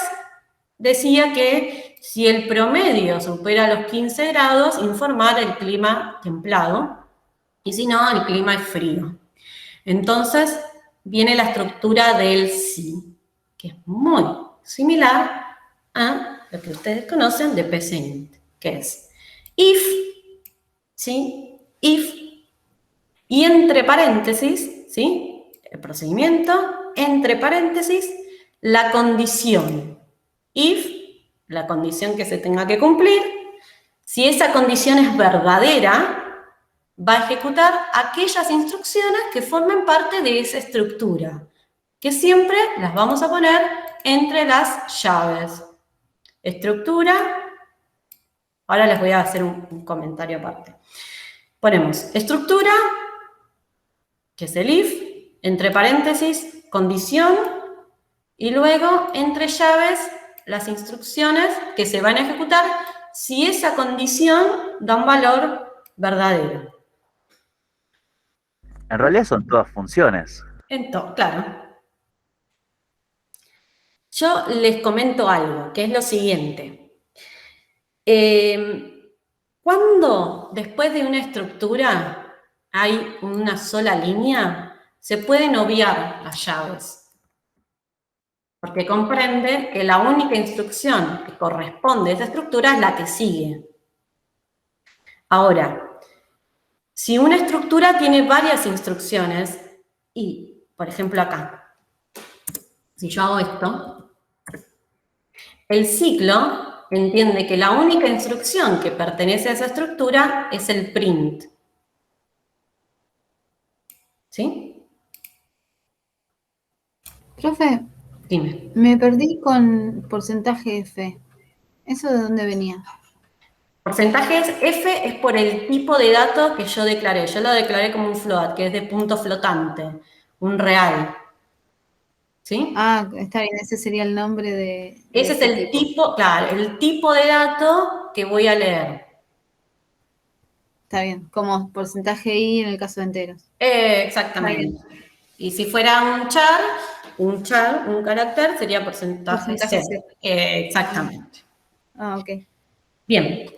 decía que si el promedio supera los 15 grados, informar el clima templado, y si no, el clima es frío. Entonces, viene la estructura del sí, que es muy similar a lo que ustedes conocen de PSINT, que es if, ¿sí? If, y entre paréntesis, ¿sí? El procedimiento, entre paréntesis, la condición. If, la condición que se tenga que cumplir, si esa condición es verdadera, va a ejecutar aquellas instrucciones que formen parte de esa estructura, que siempre las vamos a poner entre las llaves. Estructura, ahora les voy a hacer un comentario aparte. Ponemos estructura, que es el if, entre paréntesis, condición, y luego entre llaves las instrucciones que se van a ejecutar si esa condición da un valor verdadero. En realidad son todas funciones. Entonces, claro. Yo les comento algo, que es lo siguiente. Cuando después de una estructura hay una sola línea, se pueden obviar las llaves. Porque comprende que la única instrucción que corresponde a esa estructura es la que sigue. Ahora, si una estructura tiene varias instrucciones, y, por ejemplo, acá, si yo hago esto, el ciclo entiende que la única instrucción que pertenece a esa estructura es el print. ¿Sí? Profe, Dime. me perdí con porcentaje F. ¿Eso de dónde venía? Porcentajes F es por el tipo de dato que yo declaré. Yo lo declaré como un float, que es de punto flotante, un real. ¿Sí? Ah, está bien, ese sería el nombre de Ese es el tipo, claro, el tipo de dato que voy a leer. Está bien, como porcentaje I en el caso de enteros. Exactamente. Y si fuera un carácter, sería porcentaje C. Exactamente. Ah, ok. Bien.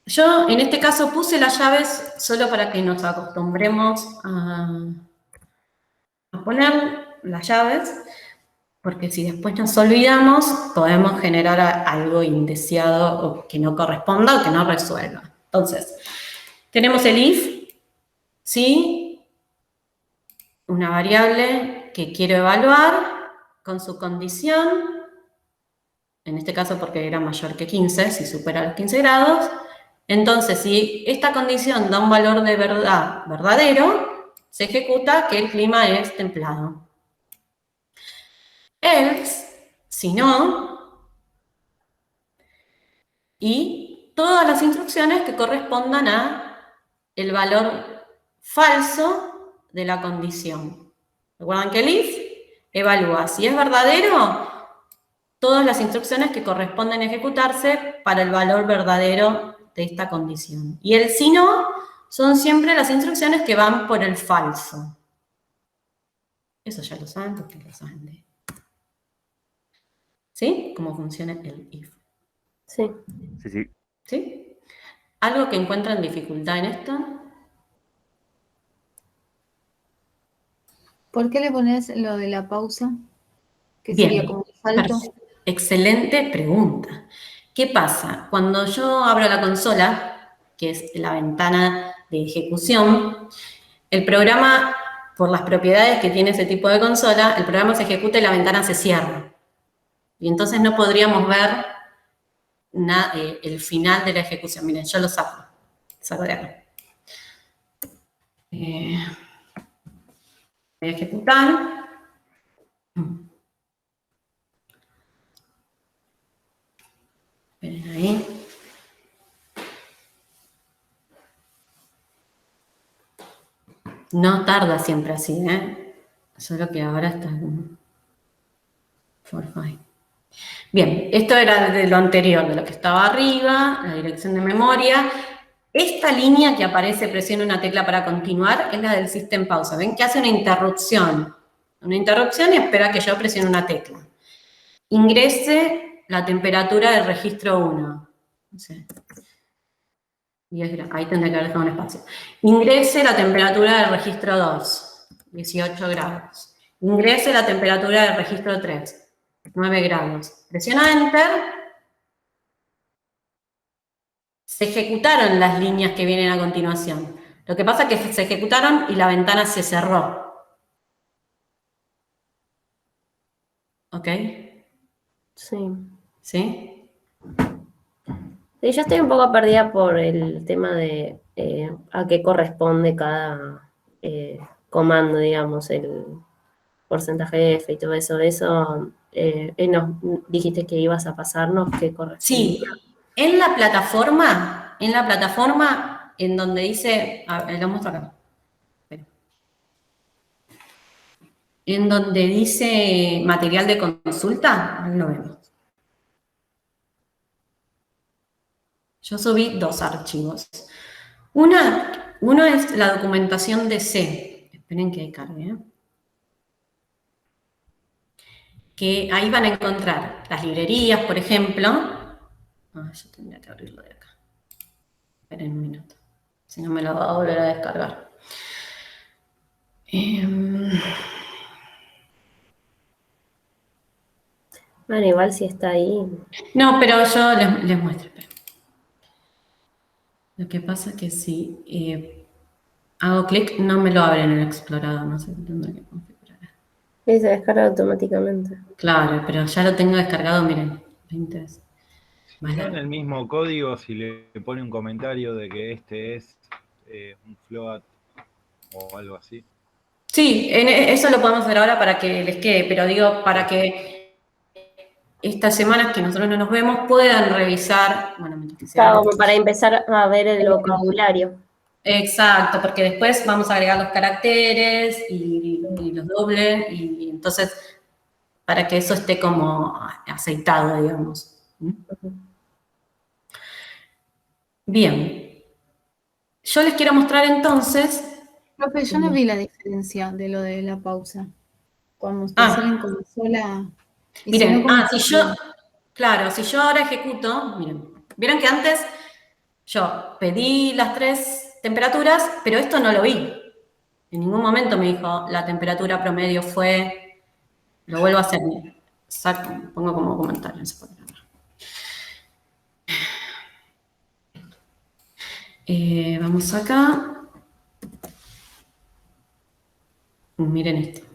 Yo en este caso puse las llaves solo para que nos acostumbremos a poner las llaves, porque si después nos olvidamos, podemos generar algo indeseado o que no corresponda o que no resuelva. Entonces, tenemos el if, ¿sí? Una variable que quiero evaluar con su condición, en este caso porque era mayor que 15, si supera los 15 grados. Entonces, si esta condición da un valor de verdad verdadero, se ejecuta que el clima es templado. Else, si no, y todas las instrucciones que correspondan a el valor falso de la condición. Recuerdan que el if evalúa si es verdadero todas las instrucciones que corresponden ejecutarse para el valor verdadero de esta condición. Y el si no son siempre las instrucciones que van por el falso. Eso ya lo saben porque lo saben de... ¿Sí? ¿Cómo funciona el if? Sí. Sí, sí. ¿Sí? ¿Algo que encuentran dificultad en esto? ¿Por qué le pones lo de la pausa? Que Bien, sería como un salto. excelente pregunta. ¿Qué pasa? Cuando yo abro la consola, que es la ventana de ejecución, el programa, por las propiedades que tiene ese tipo de consola, el programa se ejecuta y la ventana se cierra. Y entonces no podríamos ver el final de la ejecución. Miren, yo lo saco de acá. Voy a ejecutar. Esperen ahí. No tarda siempre así, ¿eh? Solo que ahora está en for5. Bien, esto era de lo anterior, de lo que estaba arriba, la dirección de memoria. Esta línea que aparece, presiona una tecla para continuar, es la del System Pausa. ¿Ven que hace una interrupción? Una interrupción y espera que yo presione una tecla. Ingrese la temperatura del registro 1. No sé. 10 grados. Ahí tendré que haber dejado un espacio. Ingrese la temperatura del registro 2. 18 grados. Ingrese la temperatura del registro 3. 9 grados. Presiona Enter. Se ejecutaron las líneas que vienen a continuación. Lo que pasa es que se ejecutaron y la ventana se cerró. ¿Ok? Sí. ¿Sí? Sí, yo estoy un poco perdida por el tema de a qué corresponde cada comando, digamos, el porcentaje F y todo eso. Eso nos dijiste que ibas a pasarnos qué corresponde. Sí. En la plataforma en donde dice, a ver, lo muestro acá. En donde dice material de consulta, ahí lo vemos. Yo subí 2 archivos. Uno es la documentación de C. Esperen que cargue, ¿eh? Que ahí van a encontrar las librerías, por ejemplo. Yo tendría que abrirlo de acá. Esperen un minuto. Si no me lo va a volver a descargar. Bueno, igual si está ahí. No, pero yo les muestro. Lo que pasa es que si hago clic, no me lo abre en el explorador. No sé qué tendré que configurar. Sí, se descarga automáticamente. Claro, pero ya lo tengo descargado, miren. 20 veces. Si está en el mismo código, si le pone un comentario de que este es un float o algo así. Sí, eso lo podemos hacer ahora para que les quede, pero digo, para que estas semanas que nosotros no nos vemos puedan revisar, bueno, mientras que sea. Claro, como para empezar a ver el vocabulario. Exacto, porque después vamos a agregar los caracteres y los dobles, y entonces, para que eso esté como aceitado, digamos. Bien. Yo les quiero mostrar entonces. Profe, yo no vi la diferencia de lo de la pausa. Cuando ustedes salen como sola. Miren, si yo ahora ejecuto, miren, vieron que antes yo pedí las 3 temperaturas, pero esto no lo vi. En ningún momento me dijo la temperatura promedio fue, lo vuelvo a hacer, pongo como comentario. Vamos acá. Miren esto.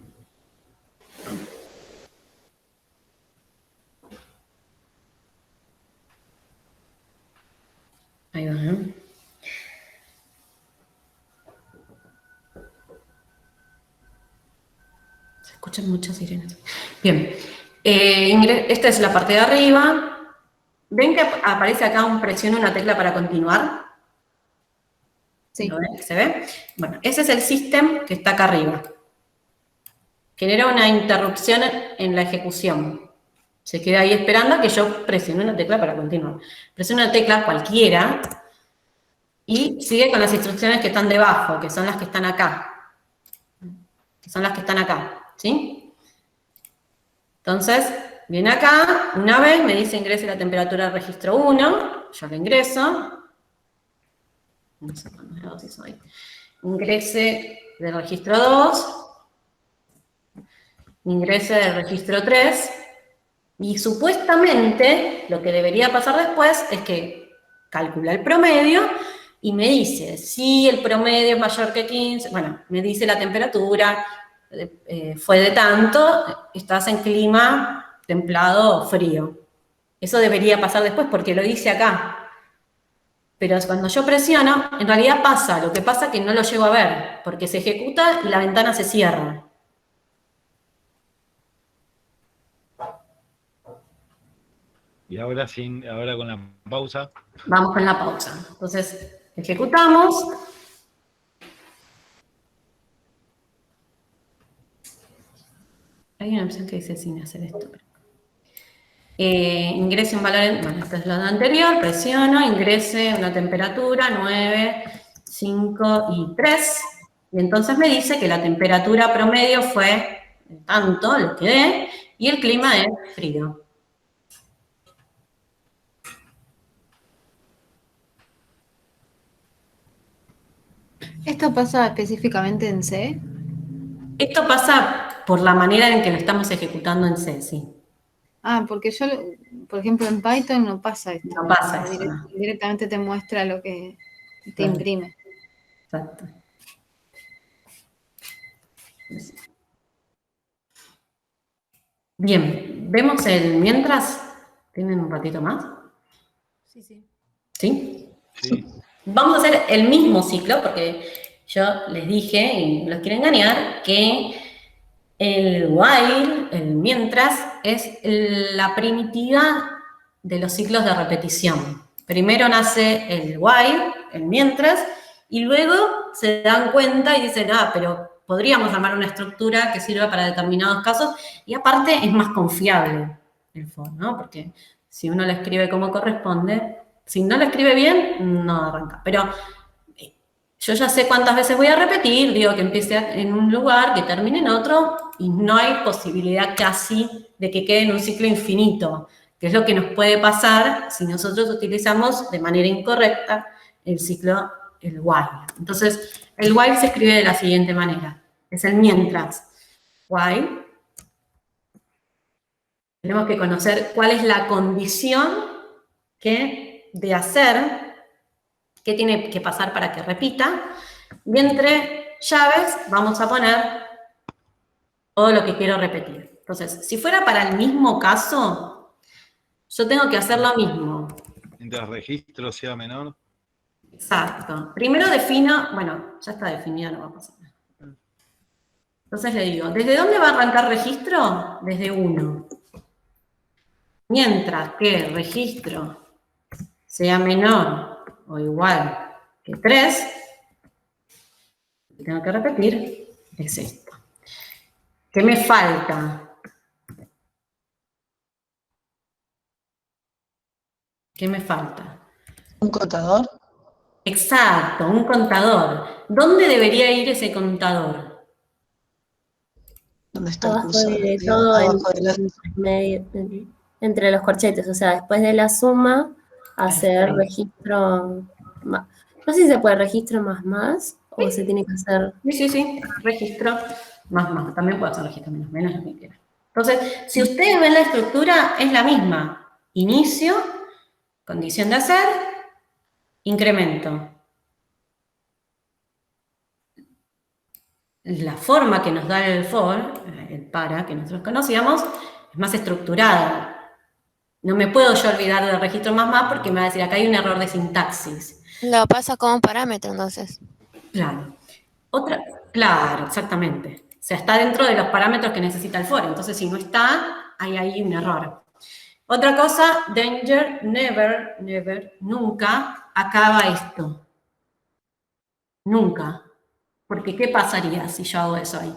Ahí va, ¿eh? Se escuchan muchas sirenas. Bien. Esta es la parte de arriba. ¿Ven que aparece acá presiona una tecla para continuar? Sí. ¿Lo ven? ¿Se ve? Bueno, ese es el system que está acá arriba. Genera una interrupción en la ejecución. Se queda ahí esperando a que yo presione una tecla para continuar. Presiona una tecla cualquiera y sigue con las instrucciones que están debajo, que son las que están acá. ¿Sí? Entonces, viene acá, una vez me dice ingrese la temperatura del registro 1, yo la ingreso. No sé cuántos grados hizo ahí. Ingrese del registro 2. Ingrese del registro 3. Y supuestamente lo que debería pasar después es que calcula el promedio y me dice si el promedio es mayor que 15, bueno, me dice la temperatura, fue de tanto, estás en clima templado o frío. Eso debería pasar después porque lo dice acá. Pero cuando yo presiono, en realidad pasa, lo que pasa es que no lo llego a ver, porque se ejecuta y la ventana se cierra. Y ahora con la pausa. Vamos con la pausa. Entonces, ejecutamos. Hay una opción que dice sin hacer esto. Ingrese un valor, bueno, esto es lo anterior, presiono, ingrese una temperatura 9, 5 y 3. Y entonces me dice que la temperatura promedio fue tanto, lo que dé, y el clima es frío. ¿Esto pasa específicamente en C? Esto pasa por la manera en que lo estamos ejecutando en C, sí. Ah, porque yo, por ejemplo, en Python no pasa esto. No pasa eso, no. Directamente te muestra lo que te Claro. imprime. Exacto. Bien, vemos el mientras. ¿Tienen un ratito más? Sí, sí. ¿Sí? Sí. Vamos a hacer el mismo ciclo, porque yo les dije, y los quiero engañar, que el while, el mientras, es la primitividad de los ciclos de repetición. Primero nace el while, el mientras, y luego se dan cuenta y dicen, pero podríamos armar una estructura que sirva para determinados casos, y aparte es más confiable el for, ¿no? Porque si uno lo escribe como corresponde, si no lo escribe bien, no arranca. Pero yo ya sé cuántas veces voy a repetir, digo que empiece en un lugar, que termine en otro, y no hay posibilidad casi de que quede en un ciclo infinito, que es lo que nos puede pasar si nosotros utilizamos de manera incorrecta el ciclo, el while. Entonces, el while se escribe de la siguiente manera, es el mientras. While. Tenemos que conocer cuál es la condición de hacer, qué tiene que pasar para que repita, y entre llaves vamos a poner todo lo que quiero repetir. Entonces, si fuera para el mismo caso, yo tengo que hacer lo mismo. Mientras registro sea menor. Exacto. Primero defino, bueno, ya está definido, no va a pasar nada. Entonces le digo, ¿desde dónde va a arrancar registro? Desde 1. Mientras que el registro sea menor o igual que 3, tengo que repetir, es esto. ¿Qué me falta? ¿Qué me falta? ¿Un contador? Exacto, un contador. ¿Dónde debería ir ese contador? ¿Dónde está el Abajo cursor? de Digo, todo, abajo de la- entre los corchetes, o sea, después de la suma, hacer Perfecto. registro más. No sé si se puede registro más, o se tiene que hacer. Sí. Registro más. También puedo hacer registro menos, lo que quiera. Entonces, si ustedes ven la estructura, es la misma. Inicio, condición de hacer, incremento. La forma que nos da el for, el para, que nosotros conocíamos, es más estructurada. No me puedo yo olvidar del registro más porque me va a decir, acá hay un error de sintaxis. Lo pasa como un parámetro, entonces. Claro. Claro, exactamente. O sea, está dentro de los parámetros que necesita el for. Entonces, si no está, hay ahí un error. Otra cosa, danger, never, nunca acaba esto. Nunca. Porque, ¿qué pasaría si yo hago eso ahí?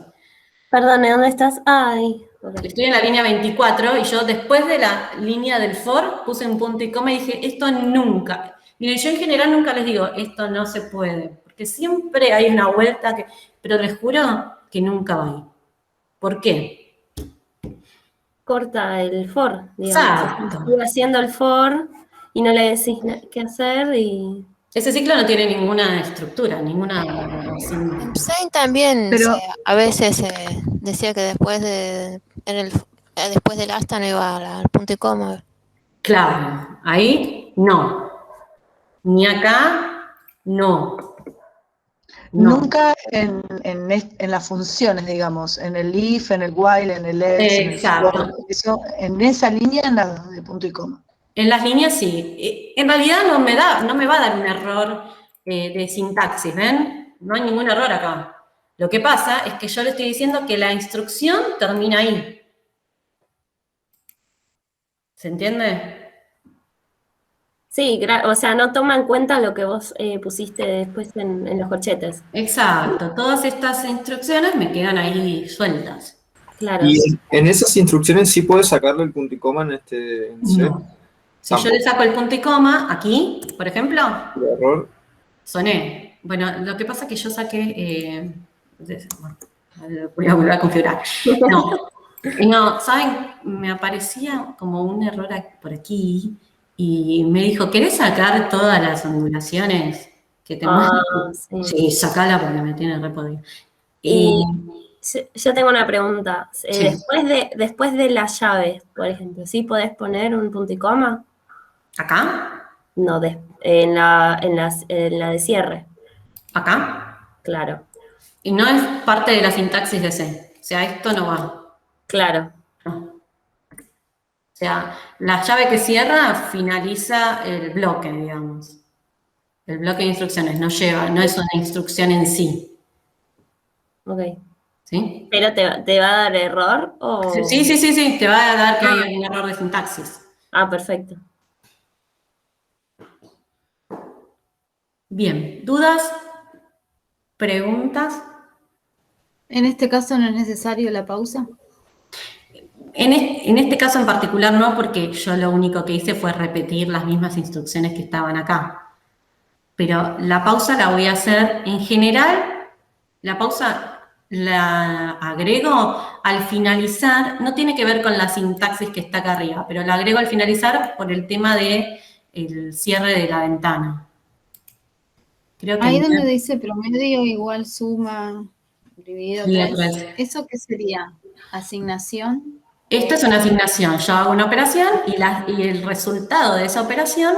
Perdón, ¿dónde estás? Ay. Estoy en la línea 24 y yo después de la línea del for puse un punto y coma y dije, esto nunca. Mire, yo en general nunca les digo, esto no se puede, porque siempre hay una vuelta, pero les juro que nunca va ahí. ¿Por qué? Corta el for, digamos. Exacto. Estuve haciendo el for y no le decís qué hacer y... Ese ciclo no tiene ninguna estructura, ninguna... En Paint también Pero- a veces decía que después después del hasta no iba al punto y coma. Claro, ahí no. Ni acá, no. Nunca en las funciones, digamos, en el if, en el while, en el else, Exacto. en esa línea, en la de punto y coma. En las líneas sí. En realidad no me va a dar un error de sintaxis, ¿ven? No hay ningún error acá. Lo que pasa es que yo le estoy diciendo que la instrucción termina ahí. ¿Se entiende? Sí, o sea, no toma en cuenta lo que vos pusiste después en los corchetes. Exacto. Todas estas instrucciones me quedan ahí sueltas. Claro. Y en esas instrucciones sí puedes sacarle el punto y coma en C. No. Si yo le saco el punto y coma, aquí, por ejemplo, Error. soné. Bueno, lo que pasa es que yo saqué... bueno, voy a volver a configurar. No, ¿saben? Me aparecía como un error por aquí y me dijo, ¿querés sacar todas las ondulaciones que te muestran? Sí. Sí, sacala porque me tiene re podrido. Y yo tengo una pregunta. Sí. Después de las llaves, por ejemplo, ¿sí podés poner un punto y coma? ¿Acá? No, en la de cierre. ¿Acá? Claro. Y no es parte de la sintaxis de C. O sea, esto no va. Claro. No. O sea, la llave que cierra finaliza el bloque, digamos. El bloque de instrucciones no es una instrucción en sí. Ok. ¿Sí? ¿Pero te va a dar error o...? Sí, te va a dar que hay un error de sintaxis. Ah, perfecto. Bien, ¿dudas? ¿Preguntas? En este caso no es necesario la pausa. En este caso en particular no, porque yo lo único que hice fue repetir las mismas instrucciones que estaban acá. Pero la pausa la voy a hacer en general, la pausa la agrego al finalizar, no tiene que ver con la sintaxis que está acá arriba, pero la agrego al finalizar por el tema de el cierre de la ventana. Creo que Ahí donde dice promedio igual suma dividido 3. ¿Eso qué sería? ¿Asignación? Esto es una asignación. Yo hago una operación y el resultado de esa operación,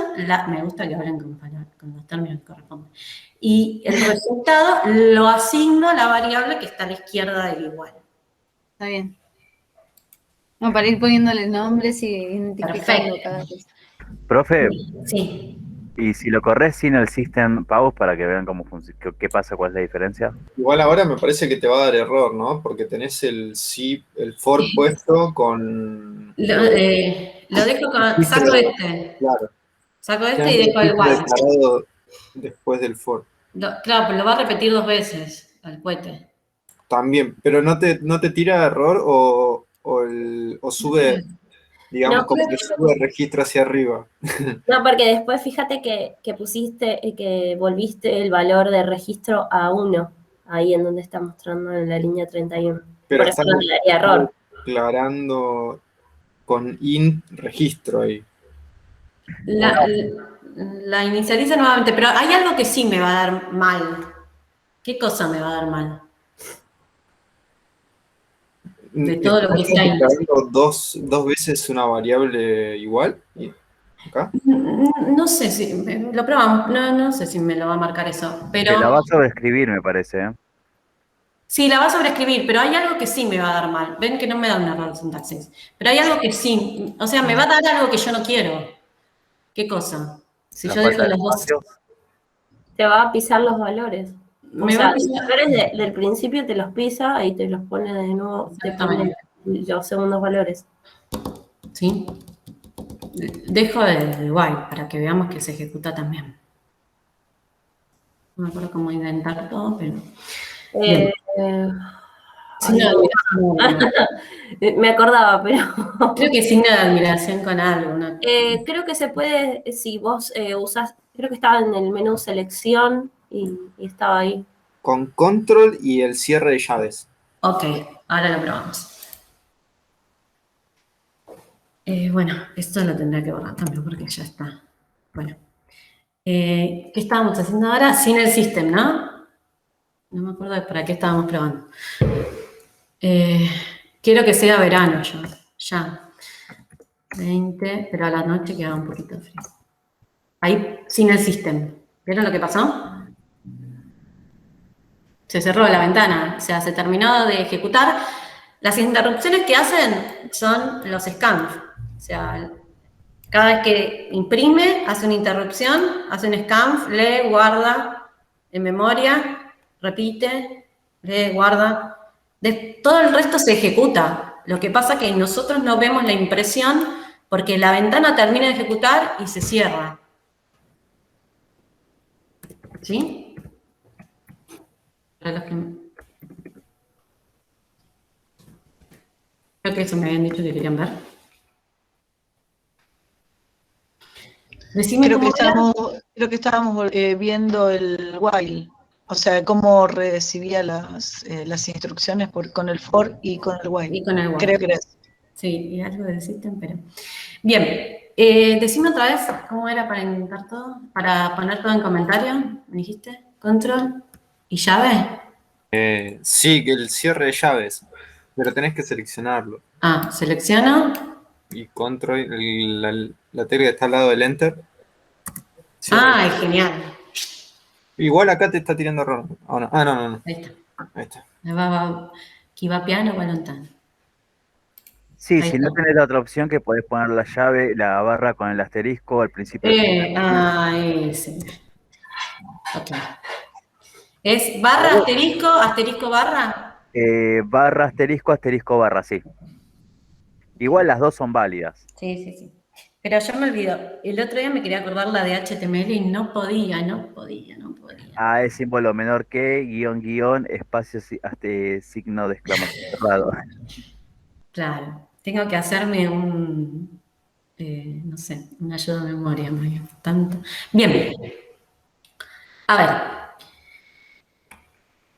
me gusta que hablen con los términos que corresponden, y el resultado lo asigno a la variable que está a la izquierda del igual. Está bien. No, para ir poniéndole nombres y identificando cada cosa. Profe, Sí. ¿y si lo corres sin el system pause para que vean cómo funciona, qué pasa, cuál es la diferencia? Igual ahora me parece que te va a dar error, ¿no? Porque tenés el for puesto con... Lo dejo con... Saco este. Claro. Saco este y dejo el while. Declarado después del for. Claro, pero lo va a repetir 2 veces al cohete. También, pero no te tira error o sube, digamos, No, como que sube el registro hacia arriba. No, porque después fíjate que pusiste, que volviste el valor de registro a 1, ahí en donde está mostrando en la línea 31. Pero Por eso está no te daría error. declarando con int registro ahí. La inicializa nuevamente, pero hay algo que sí me va a dar mal. ¿Qué cosa me va a dar mal? De todo lo que está ahí. ¿Declarando dos veces una variable igual? ¿Acá? No sé si, lo probamos, no sé si me lo va a marcar eso, pero... Te la va a sobreescribir, me parece, ¿eh? Sí, la va a sobreescribir, pero hay algo que sí me va a dar mal. Ven que no me da un error de sintaxis. Pero hay algo que sí, o sea, me va a dar algo que yo no quiero. ¿Qué cosa? Si yo dejo los dos... Te va a pisar los valores. O Me va sea, a pisar- los valores del principio te los pisa, ahí te los pone de nuevo, te pone los segundos valores. ¿Sí? Dejo de while para que veamos que se ejecuta también. No me acuerdo cómo inventar todo, pero... Signo de admiración. Me acordaba, pero... Creo que signo de admiración con algo. ¿No? Creo que se puede, si vos usás, creo que estaba en el menú selección y estaba ahí. Con control y el cierre de llaves. Ok, ahora lo probamos. Bueno, esto lo tendré que borrar también porque ya está. Bueno. ¿Qué estábamos haciendo ahora? Sin el system, ¿no? No me acuerdo de para qué estábamos probando. Quiero que sea verano yo. Ya. 20, pero a la noche queda un poquito frío. Ahí, sin el system. ¿Vieron lo que pasó? Se cerró la ventana, o sea, se terminó de ejecutar. Las interrupciones que hacen son los scans. O sea, cada vez que imprime, hace una interrupción, hace un scan, lee, guarda en memoria, repite, lee, guarda. Todo el resto se ejecuta. Lo que pasa es que nosotros no vemos la impresión porque la ventana termina de ejecutar y se cierra. ¿Sí? Para los que... Creo que eso me habían dicho que querían ver. Decime Creo que cómo era. estábamos viendo el while, o sea, cómo recibía las instrucciones con el for y con el while. Y con el while. Creo que era eso. Sí, y algo de system, pero... Bien, decime otra vez cómo era para intentar todo, para poner todo en comentario, ¿me dijiste? Control y llave. Sí, que el cierre de llaves, pero tenés que seleccionarlo. Ah, selecciono. Y control, la tecla que está al lado del enter. Cierre. Ah, es genial. Igual acá te está tirando error. Oh, no. Ah, no. Ahí está. Ahí está. Aquí va piano, va lontano. Sí, Ahí si no está. tenés la otra opción que podés poner la llave, la barra con el asterisco al principio. Ese. Ok. ¿Es barra, asterisco, asterisco, barra? Barra, asterisco, barra, sí. Igual las dos son válidas. Sí. Pero yo me olvido. El otro día me quería acordar la de HTML y no podía. A es símbolo menor que, guión, espacio, signo de exclamación cerrado. Claro. Tengo que hacerme no sé, una ayuda de memoria. Tanto. Bien. A ver.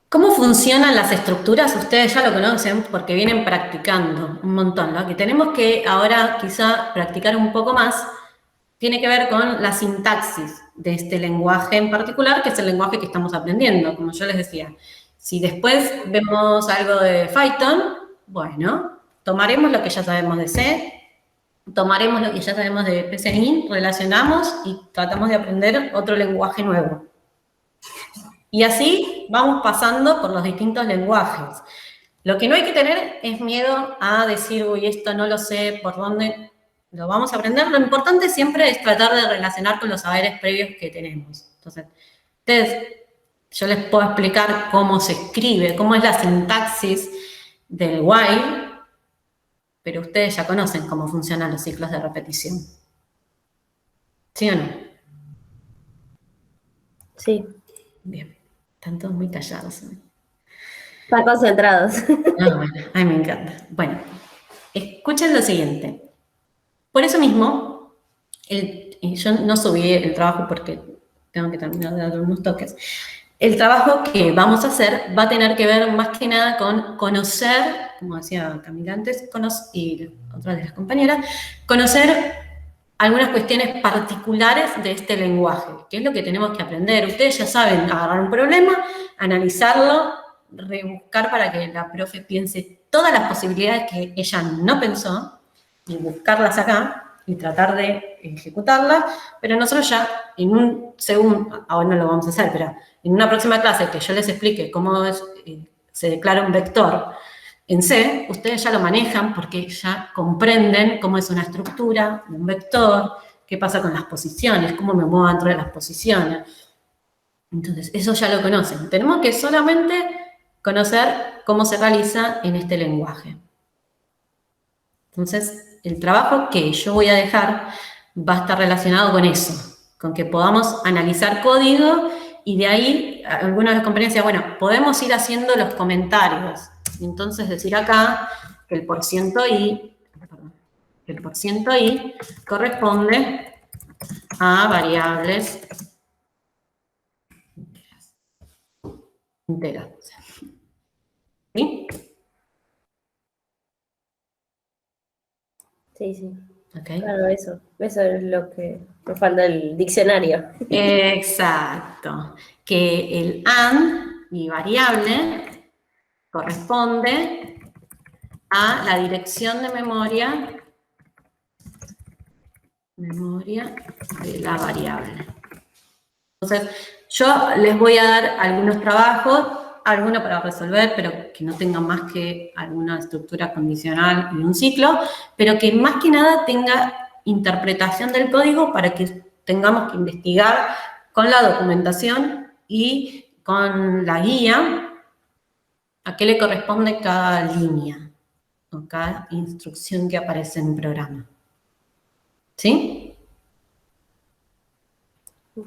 ¿Cómo funcionan las estructuras? Ustedes ya lo conocen porque vienen practicando un montón. Lo que tenemos que ahora quizá practicar un poco más tiene que ver con la sintaxis de este lenguaje en particular, que es el lenguaje que estamos aprendiendo, como yo les decía. Si después vemos algo de Python, bueno, tomaremos lo que ya sabemos de C, tomaremos lo que ya sabemos de PCIN, relacionamos y tratamos de aprender otro lenguaje nuevo. Y así vamos pasando por los distintos lenguajes. Lo que no hay que tener es miedo a decir, uy, esto no lo sé, por dónde lo vamos a aprender. Lo importante siempre es tratar de relacionar con los saberes previos que tenemos. Entonces, yo les puedo explicar cómo se escribe, cómo es la sintaxis del while, pero ustedes ya conocen cómo funcionan los ciclos de repetición. ¿Sí o no? Sí. Bien. Están todos muy callados. Están concentrados. Bueno, ay, me encanta. Bueno, escuchen lo siguiente. Por eso mismo, yo no subí el trabajo porque tengo que terminar de dar unos toques. El trabajo que vamos a hacer va a tener que ver más que nada con conocer, como decía Camila antes, y otra de las compañeras, conocer algunas cuestiones particulares de este lenguaje, que es lo que tenemos que aprender. Ustedes ya saben agarrar un problema, analizarlo, rebuscar para que la profe piense todas las posibilidades que ella no pensó y buscarlas acá y tratar de ejecutarlas, pero nosotros ya en un segundo, ahora no lo vamos a hacer, pero en una próxima clase que yo les explique cómo se declara un vector en C, ustedes ya lo manejan porque ya comprenden cómo es una estructura, un vector, qué pasa con las posiciones, cómo me muevo dentro de las posiciones. Entonces, eso ya lo conocen. Tenemos que solamente conocer cómo se realiza en este lenguaje. Entonces, el trabajo que yo voy a dejar va a estar relacionado con eso, con que podamos analizar código y de ahí, algunos de los compañeros decían, bueno, podemos ir haciendo los comentarios. Entonces, decir acá que el % i corresponde a variables enteras. ¿Sí? Sí. Okay. Claro, eso es lo que me falta el diccionario. Exacto. Que el and, mi variable, corresponde a la dirección de memoria de la variable. Entonces, yo les voy a dar algunos trabajos, algunos para resolver, pero que no tengan más que alguna estructura condicional y un ciclo, pero que más que nada tenga interpretación del código para que tengamos que investigar con la documentación y con la guía a qué le corresponde cada línea o cada instrucción que aparece en un programa. ¿Sí?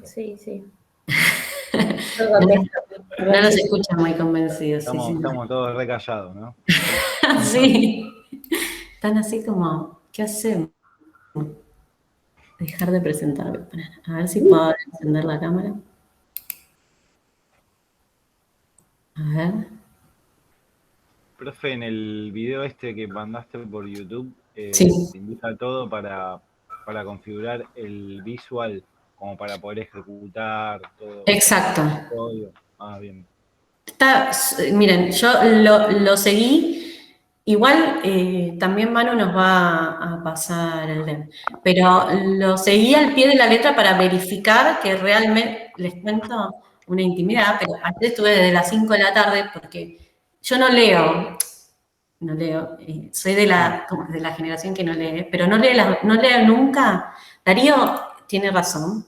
Sí. No los escuchan muy convencidos. Estamos todos recallados, ¿no? Sí. Están así como, ¿qué hacemos? Dejar de presentarme. A ver si puedo encender la cámara. A ver. Profe, en el video este que mandaste por YouTube, Sí. te indica todo para configurar el visual, como para poder ejecutar todo. Exacto. Todo. Ah, bien. Miren, yo lo seguí. Igual también Manu nos va a pasar el link. Pero lo seguí al pie de la letra para verificar que realmente, les cuento una intimidad, pero ayer estuve desde las 5 de la tarde porque yo no leo, soy como de la generación que no lee, pero no leo nunca. Darío tiene razón.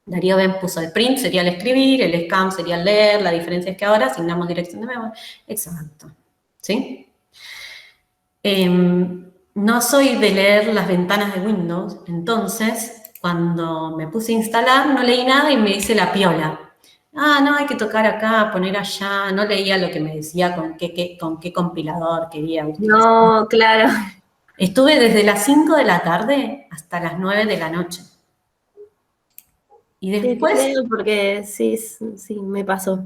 Darío Ben puso el print, sería el escribir, el scan sería el leer, la diferencia es que ahora asignamos dirección de memoria. Exacto. ¿Sí? No soy de leer las ventanas de Windows, entonces cuando me puse a instalar no leí nada y me dice la piola. Ah, no, hay que tocar acá, poner allá. No leía lo que me decía con qué compilador quería utilizar. No, claro. Estuve desde las 5 de la tarde hasta las 9 de la noche. Y Sí, después... te creo porque sí, me pasó.